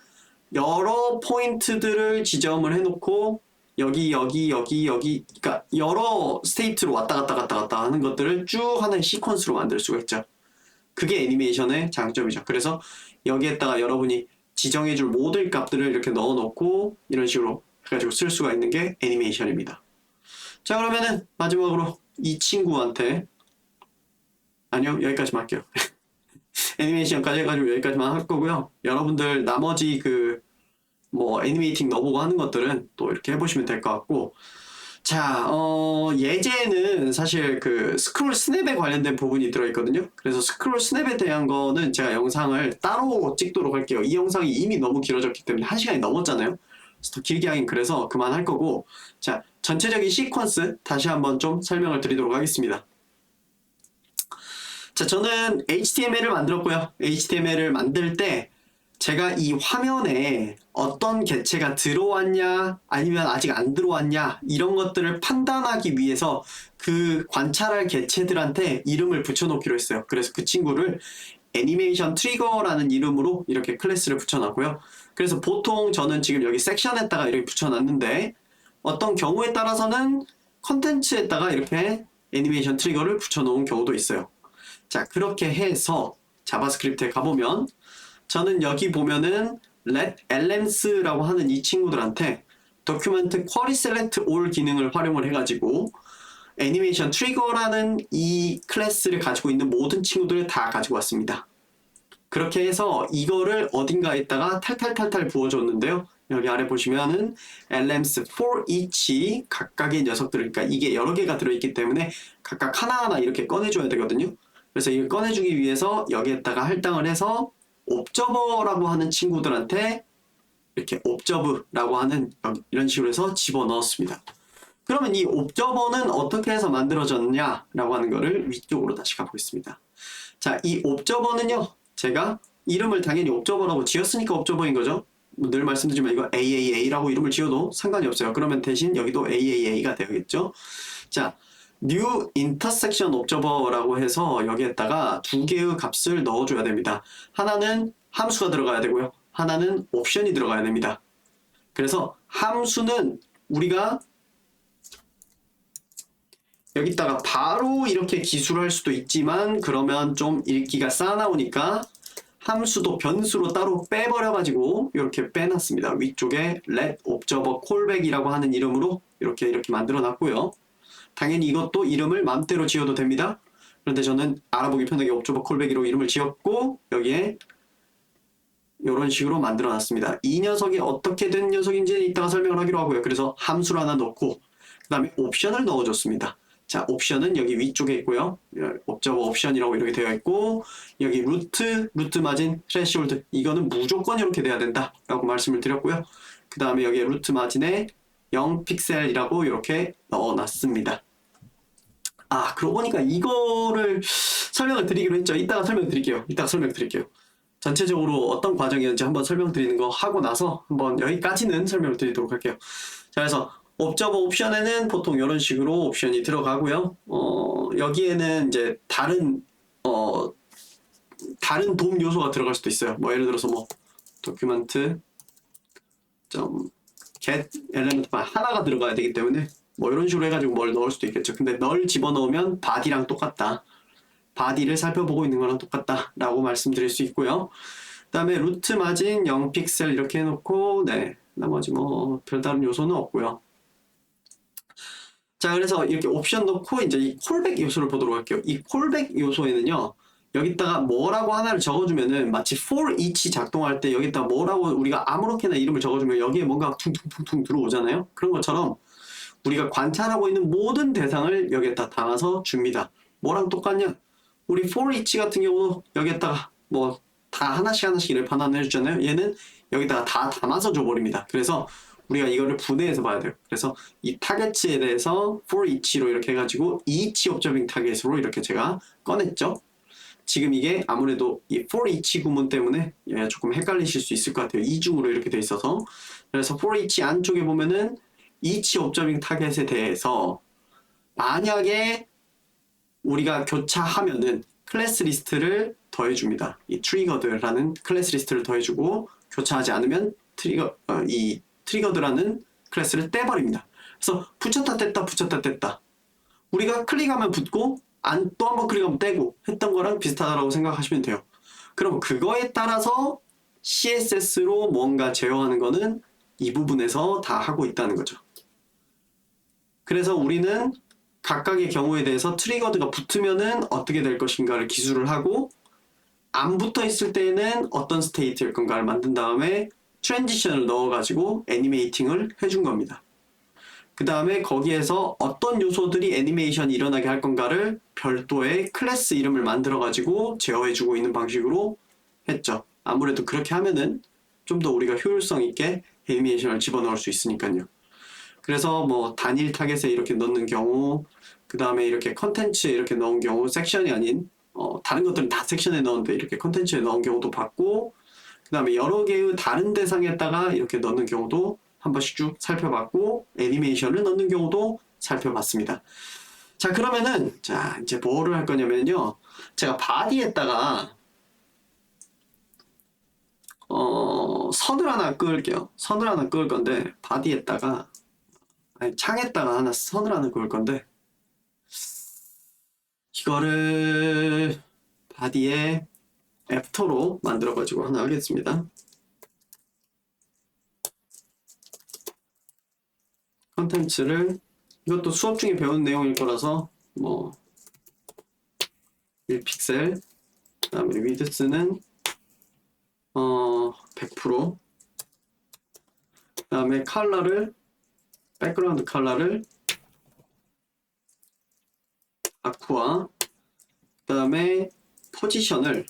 여러 포인트들을 지점을 해놓고 여기, 그러니까 여러 스테이트로 왔다 갔다 하는 것들을 쭉 하나의 시퀀스로 만들 수가 있죠. 그게 애니메이션의 장점이죠. 그래서 여기에다가 여러분이 지정해줄 모든 값들을 이렇게 넣어놓고 이런 식으로 해가지고 쓸 수가 있는 게 애니메이션입니다. 자, 그러면은 마지막으로 이 친구한테, 아니요, 여기까지만 할게요. 애니메이션까지 해가지고 여기까지만 할 거고요. 여러분들 나머지 뭐 애니메이팅 넣어보고 하는 것들은 또 이렇게 해보시면 될 것 같고, 자, 예제는 사실 스크롤 스냅에 관련된 부분이 들어있거든요. 그래서 스크롤 스냅에 대한 거는 제가 영상을 따로 찍도록 할게요. 이 영상이 이미 너무 길어졌기 때문에 1시간이 넘었잖아요. 그래서 더 길게 하긴 그래서 그만할 거고, 자, 전체적인 시퀀스 다시 한번 좀 설명을 드리도록 하겠습니다. 자, 저는 HTML을 만들었고요. HTML을 만들 때 제가 이 화면에 어떤 개체가 들어왔냐 아니면 아직 안 들어왔냐 이런 것들을 판단하기 위해서 그 관찰할 개체들한테 이름을 붙여놓기로 했어요. 그래서 그 친구를 애니메이션 트리거라는 이름으로 이렇게 클래스를 붙여놨고요. 그래서 보통 저는 지금 여기 섹션에다가 이렇게 붙여놨는데 어떤 경우에 따라서는 컨텐츠에다가 이렇게 애니메이션 트리거를 붙여놓은 경우도 있어요. 자, 그렇게 해서 자바스크립트에 가보면 저는 여기 보면은 let elems라고 하는 이 친구들한테 document query select all 기능을 활용을 해가지고 애니메이션 트리거라는 이 클래스를 가지고 있는 모든 친구들을 다 가지고 왔습니다. 그렇게 해서 이거를 어딘가에다가 탈탈탈탈 부어줬는데요. 여기 아래 보시면은 elements for each 각각의 녀석들, 그러니까 이게 여러 개가 들어있기 때문에 각각 하나하나 이렇게 꺼내줘야 되거든요. 그래서 이걸 꺼내주기 위해서 여기에다가 할당을 해서 옵저버라고 하는 친구들한테 이렇게 옵저브라고 하는 이런 식으로 해서 집어넣었습니다. 그러면 이 옵저버는 어떻게 해서 만들어졌냐라고 하는 거를 위쪽으로 다시 가보겠습니다. 자, 이 옵저버는요, 제가 이름을 당연히 옵저버라고 지었으니까 옵저버인 거죠. 늘 말씀드리지만 이거 AAA라고 이름을 지어도 상관이 없어요. 그러면 대신 여기도 AAA가 되겠죠. 자, new intersection observer라고 해서 여기에다가 두 개의 값을 넣어줘야 됩니다. 하나는 함수가 들어가야 되고요. 하나는 옵션이 들어가야 됩니다. 그래서 함수는 우리가 여기다가 바로 이렇게 기술할 수도 있지만 그러면 좀 읽기가 싸나우니까 함수도 변수로 따로 빼버려가지고 이렇게 빼놨습니다. 위쪽에 let observer callback이라고 하는 이름으로 이렇게 만들어놨고요. 당연히 이것도 이름을 맘대로 지어도 됩니다. 그런데 저는 알아보기 편하게 observer callback으로 이름을 지었고 여기에 이런 식으로 만들어놨습니다. 이 녀석이 어떻게 된 녀석인지 이따가 설명을 하기로 하고요. 그래서 함수를 하나 넣고 그 다음에 옵션을 넣어줬습니다. 자, 옵션은 여기 위쪽에 있고요. observer 옵션이라고 이렇게 되어 있고 여기 루트 마진, threshold 이거는 무조건 이렇게 돼야 된다 라고 말씀을 드렸고요. 그 다음에 여기 루트 마진에 0픽셀이라고 이렇게 넣어놨습니다. 아, 그러고 보니까 이거를 설명을 드리기로 했죠. 이따가 설명드릴게요. 전체적으로 어떤 과정이었는지 한번 설명드리는 거 하고 나서 한번 여기까지는 설명을 드리도록 할게요. 자, 그래서 옵저버 옵션에는 보통 이런 식으로 옵션이 들어가고요. 여기에는 이제 다른 돔 요소가 들어갈 수도 있어요. 뭐 예를 들어서 뭐 document get element만 하나가 들어가야 되기 때문에 뭐 이런 식으로 해가지고 뭘 넣을 수도 있겠죠. 근데 널 집어넣으면 body랑 똑같다. body를 살펴보고 있는 거랑 똑같다 라고 말씀드릴 수 있고요. 그 다음에 루트 마진 0픽셀 이렇게 해놓고 네, 나머지 뭐 별다른 요소는 없고요. 자, 그래서 이렇게 옵션 넣고 이제 이 콜백 요소를 보도록 할게요. 이 콜백 요소에는요, 여기다가 뭐라고 하나를 적어주면은 마치 for each 작동할 때 여기다가 뭐라고 우리가 아무렇게나 이름을 적어주면 여기에 뭔가 퉁퉁퉁퉁 들어오잖아요. 그런 것처럼 우리가 관찰하고 있는 모든 대상을 여기에다 담아서 줍니다. 뭐랑 똑같냐? 우리 for each 같은 경우도 여기에다가 뭐 다 하나씩 이렇게 반환을 해주잖아요. 얘는 여기다가 다 담아서 줘버립니다. 그래서 우리가 이거를 분해해서 봐야 돼요. 그래서 이 타겟에 대해서 for each로 이렇게 해가지고 each observing target으로 이렇게 제가 꺼냈죠. 지금 이게 아무래도 이 for each 구문 때문에 조금 헷갈리실 수 있을 것 같아요. 이중으로 이렇게 돼 있어서. 그래서 for each 안쪽에 보면은 each observing target에 대해서 만약에 우리가 교차하면은 클래스 리스트를 더해줍니다. 이 triggered라는 클래스 리스트를 더해주고 교차하지 않으면 이 triggered라는 클래스를 떼버립니다. 그래서 붙였다 뗐다 우리가 클릭하면 붙고 또 한 번 클릭하면 떼고 했던 거랑 비슷하다고 생각하시면 돼요. 그럼 그거에 따라서 CSS로 뭔가 제어하는 거는 이 부분에서 다 하고 있다는 거죠. 그래서 우리는 각각의 경우에 대해서 트리거드가 붙으면은 어떻게 될 것인가를 기술을 하고 안 붙어 있을 때에는 어떤 스테이트일 건가를 만든 다음에 트랜지션을 넣어가지고 애니메이팅을 해준 겁니다. 그 다음에 거기에서 어떤 요소들이 애니메이션이 일어나게 할 건가를 별도의 클래스 이름을 만들어가지고 제어해주고 있는 방식으로 했죠. 아무래도 그렇게 하면은 좀 더 우리가 효율성 있게 애니메이션을 집어넣을 수 있으니까요. 그래서 뭐 단일 타겟에 이렇게 넣는 경우, 그 다음에 이렇게 컨텐츠에 이렇게 넣은 경우, 섹션이 아닌 다른 것들은 다 섹션에 넣었는데 이렇게 컨텐츠에 넣은 경우도 봤고, 그 다음에 여러 개의 다른 대상에다가 이렇게 넣는 경우도 한 번씩 쭉 살펴봤고, 애니메이션을 넣는 경우도 살펴봤습니다. 자, 그러면은 자 이제 뭐를 할 거냐면요, 제가 바디에다가 선을 하나 그을게요. 선을 하나 그을 건데 바디에다가 창에다가 하나 선을 하나 그을 건데 이거를 바디에 애프터로 만들어가지고 하나 하겠습니다. 컨텐츠를, 이것도 수업 중에 배운 내용일 거라서 뭐 1픽셀, 그 다음에 위드스는 100%, 그 다음에 컬러를, 백그라운드 컬러를 아쿠아, 그 다음에 포지션을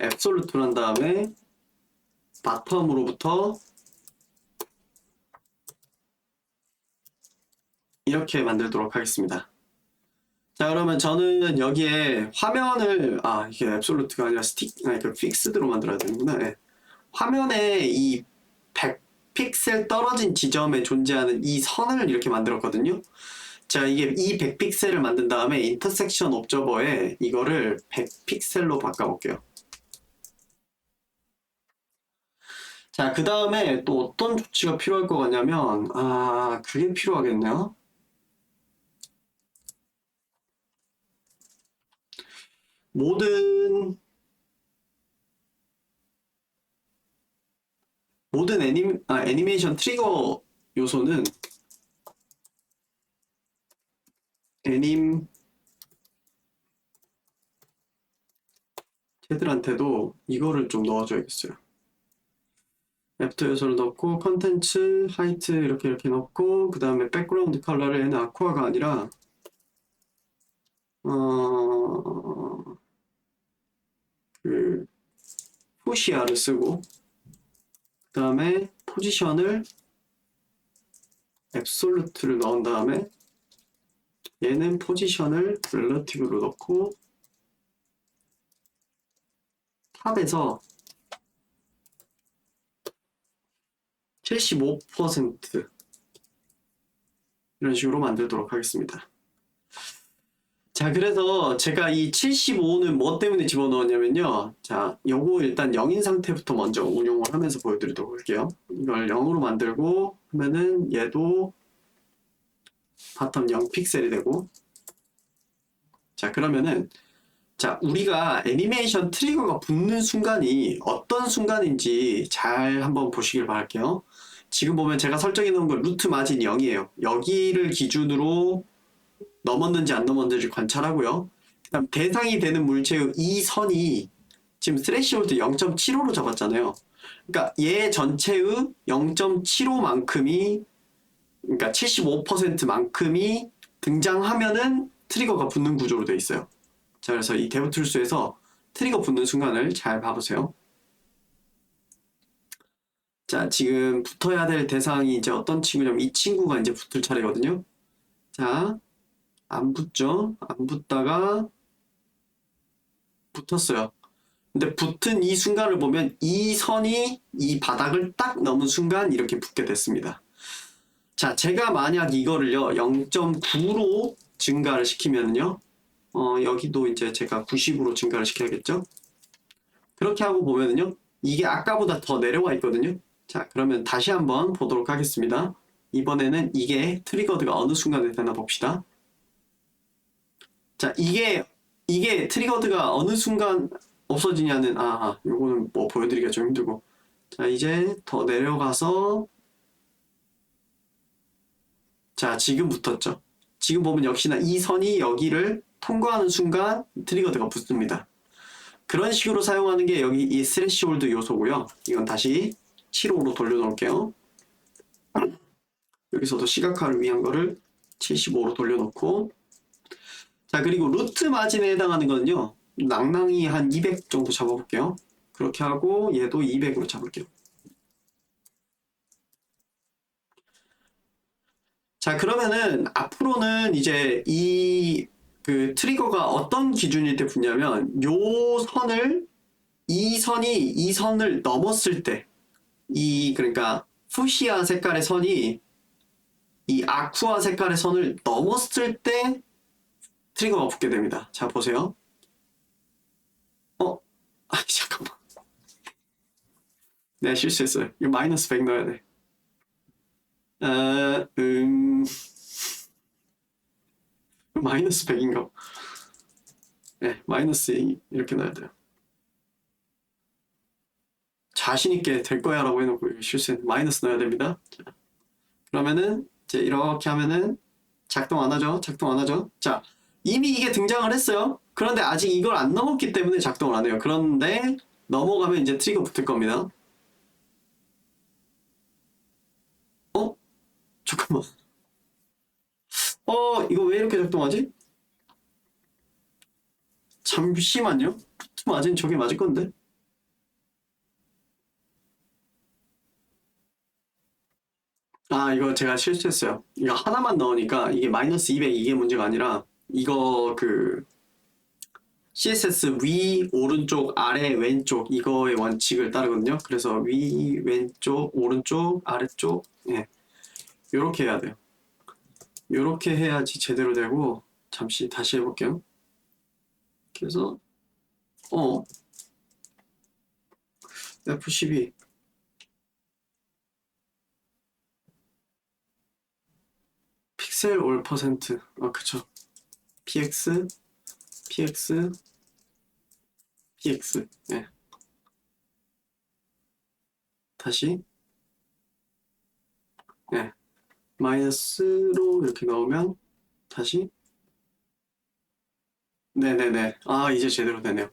앱솔루트로 한 다음에 바텀으로부터 이렇게 만들도록 하겠습니다. 자, 그러면 저는 여기에 화면을, 이게 앱솔루트가 아니라 그 픽스드로 만들어야 되는구나. 네. 화면에 이 100픽셀 떨어진 지점에 존재하는 이 선을 이렇게 만들었거든요. 자, 이게 이 100픽셀을 만든 다음에 인터섹션 옵저버에 이거를 100픽셀로 바꿔볼게요. 자, 그 다음에 또 어떤 조치가 필요할 것 같냐면, 그게 필요하겠네요. 모든 애니메이션 트리거 요소는 쟤들한테도 이거를 좀 넣어줘야겠어요. 애프터 요소를 넣고 컨텐츠 하이트 이렇게 넣고, 그 다음에 백그라운드 컬러를 얘는 아쿠아가 아니라 그 푸시아를 쓰고, 그 다음에 포지션을 앱솔루트를 넣은 다음에 얘는 포지션을 렐러티브로 넣고 탑에서 75% 이런 식으로 만들도록 하겠습니다. 자, 그래서 제가 이 75는 뭐 때문에 집어넣었냐면요, 자, 요거 일단 0인 상태부터 먼저 운용을 하면서 보여드리도록 할게요. 이걸 0으로 만들고 하면은 얘도 바텀 0 픽셀이 되고, 자, 그러면은 자, 우리가 애니메이션 트리거가 붙는 순간이 어떤 순간인지 잘 한번 보시길 바랄게요. 지금 보면 제가 설정해 놓은 건 루트 마진 0이에요. 여기를 기준으로 넘었는지 안 넘었는지 관찰하고요. 그다음 대상이 되는 물체의 이 선이 지금 스레시홀드 0.75로 잡았잖아요. 그러니까 얘 전체의 0.75만큼이 그러니까 75%만큼이 등장하면은 트리거가 붙는 구조로 되어 있어요. 자, 그래서 이 데브툴스에서 트리거 붙는 순간을 잘 봐보세요. 자, 지금 붙어야 될 대상이 이제 어떤 친구냐면 이 친구가 이제 붙을 차례거든요. 자, 안 붙죠? 안 붙다가 붙었어요. 근데 붙은 이 순간을 보면 이 선이 이 바닥을 딱 넘은 순간 이렇게 붙게 됐습니다. 자, 제가 만약 이거를요 0.9로 증가를 시키면요 여기도 이제 제가 90으로 증가를 시켜야겠죠. 그렇게 하고 보면은요 이게 아까보다 더 내려와 있거든요. 자, 그러면 다시 한번 보도록 하겠습니다. 이번에는 이게 트리거드가 어느 순간에 되나 봅시다. 자, 이게 트리거드가 어느 순간 없어지냐는 요거는 뭐 보여드리기가 좀 힘들고. 자, 이제 더 내려가서 자, 지금 붙었죠. 지금 보면 역시나 이 선이 여기를 통과하는 순간 트리거드가 붙습니다. 그런 식으로 사용하는 게 여기 이 스레시홀드 요소고요. 이건 다시 7호로 돌려놓을게요. 여기서도 시각화를 위한 거를 75로 돌려놓고, 자, 그리고 루트 마진에 해당하는 거는요 낭낭이 한 200 정도 잡아볼게요. 그렇게 하고 얘도 200으로 잡을게요. 자, 그러면은 앞으로는 이제 이 그 트리거가 어떤 기준일 때 붙냐면 요 선을 이 선을 넘었을 때 이 그러니까 푸시아 색깔의 선이 이 아쿠아 색깔의 선을 넘었을 때 트리거가 붙게 됩니다. 자, 보세요. 잠깐만. 내가 실수했어요. 이거 마이너스 100 넣어야 돼. 마이너스 100인가? 네, 마이너스 이렇게 넣어야 돼요. 자신있게 될 거야 라고 해놓고 실수했네. 마이너스 넣어야 됩니다. 자, 그러면은 이제 이렇게 하면은 작동 안 하죠? 작동 안 하죠? 자, 이미 이게 등장을 했어요. 그런데 아직 이걸 안 넘었기 때문에 작동을 안 해요. 그런데 넘어가면 이제 트리거 붙을 겁니다. 잠깐만. 이거 왜 이렇게 작동하지? 잠시만요. 맞은 저게 맞을 건데. 이거 제가 실수했어요. 이거 하나만 넣으니까 이게 마이너스 200 이게 문제가 아니라 이거 그 CSS 위, 오른쪽, 아래, 왼쪽 이거의 원칙을 따르거든요. 그래서 위, 왼쪽, 오른쪽, 아래쪽 요렇게 해야 돼요. 요렇게 해야지 제대로 되고 잠시 다시 해볼게요. 그래서 F12 픽셀 올 퍼센트 그쵸. px px px 다시 마이너스로 이렇게 넣으면 다시 네네네. 이제 제대로 되네요.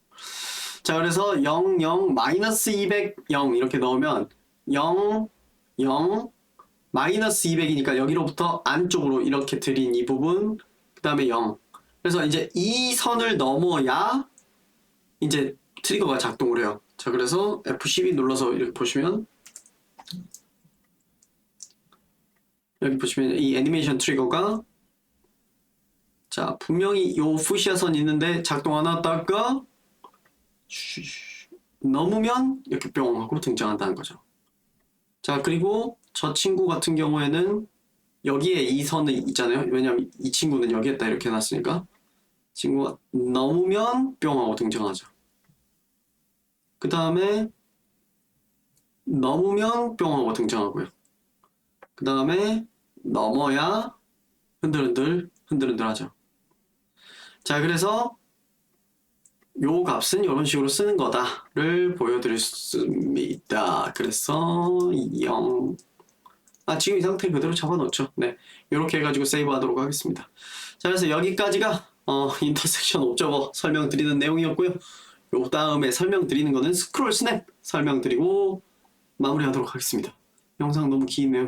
자, 그래서 0, 0, 마이너스 200, 0 이렇게 넣으면 0, 0, 마이너스 200이니까 여기로부터 안쪽으로 이렇게 들인 이 부분, 그 다음에 0. 그래서 이제 이 선을 넘어야 이제 트리거가 작동을 해요. 자, 그래서 F12 눌러서 이렇게 보시면 여기 보시면 이 애니메이션 트리거가 자, 분명히 요 푸시아 선이 있는데 작동 안 하다가 넘으면 이렇게 뿅 하고 등장한다는 거죠. 자, 그리고 저 친구 같은 경우에는 여기에 이 선이 있잖아요. 왜냐면 이 친구는 여기에다 이렇게 해놨으니까 친구가 넘으면 뿅 하고 등장하죠. 그 다음에 넘으면 뿅 하고 등장하고요. 그 다음에 넘어야 흔들흔들 하죠. 자, 그래서 요 값은 이런 식으로 쓰는 거다를 보여드렸습니다. 그래서 0 지금 이 상태 그대로 잡아놓죠. 네, 이렇게 해가지고 세이브 하도록 하겠습니다. 자, 그래서 여기까지가 인터섹션 옵저버 설명드리는 내용이었고요. 요 다음에 설명드리는 거는 스크롤 스냅 설명드리고 마무리하도록 하겠습니다. 영상 너무 기네요.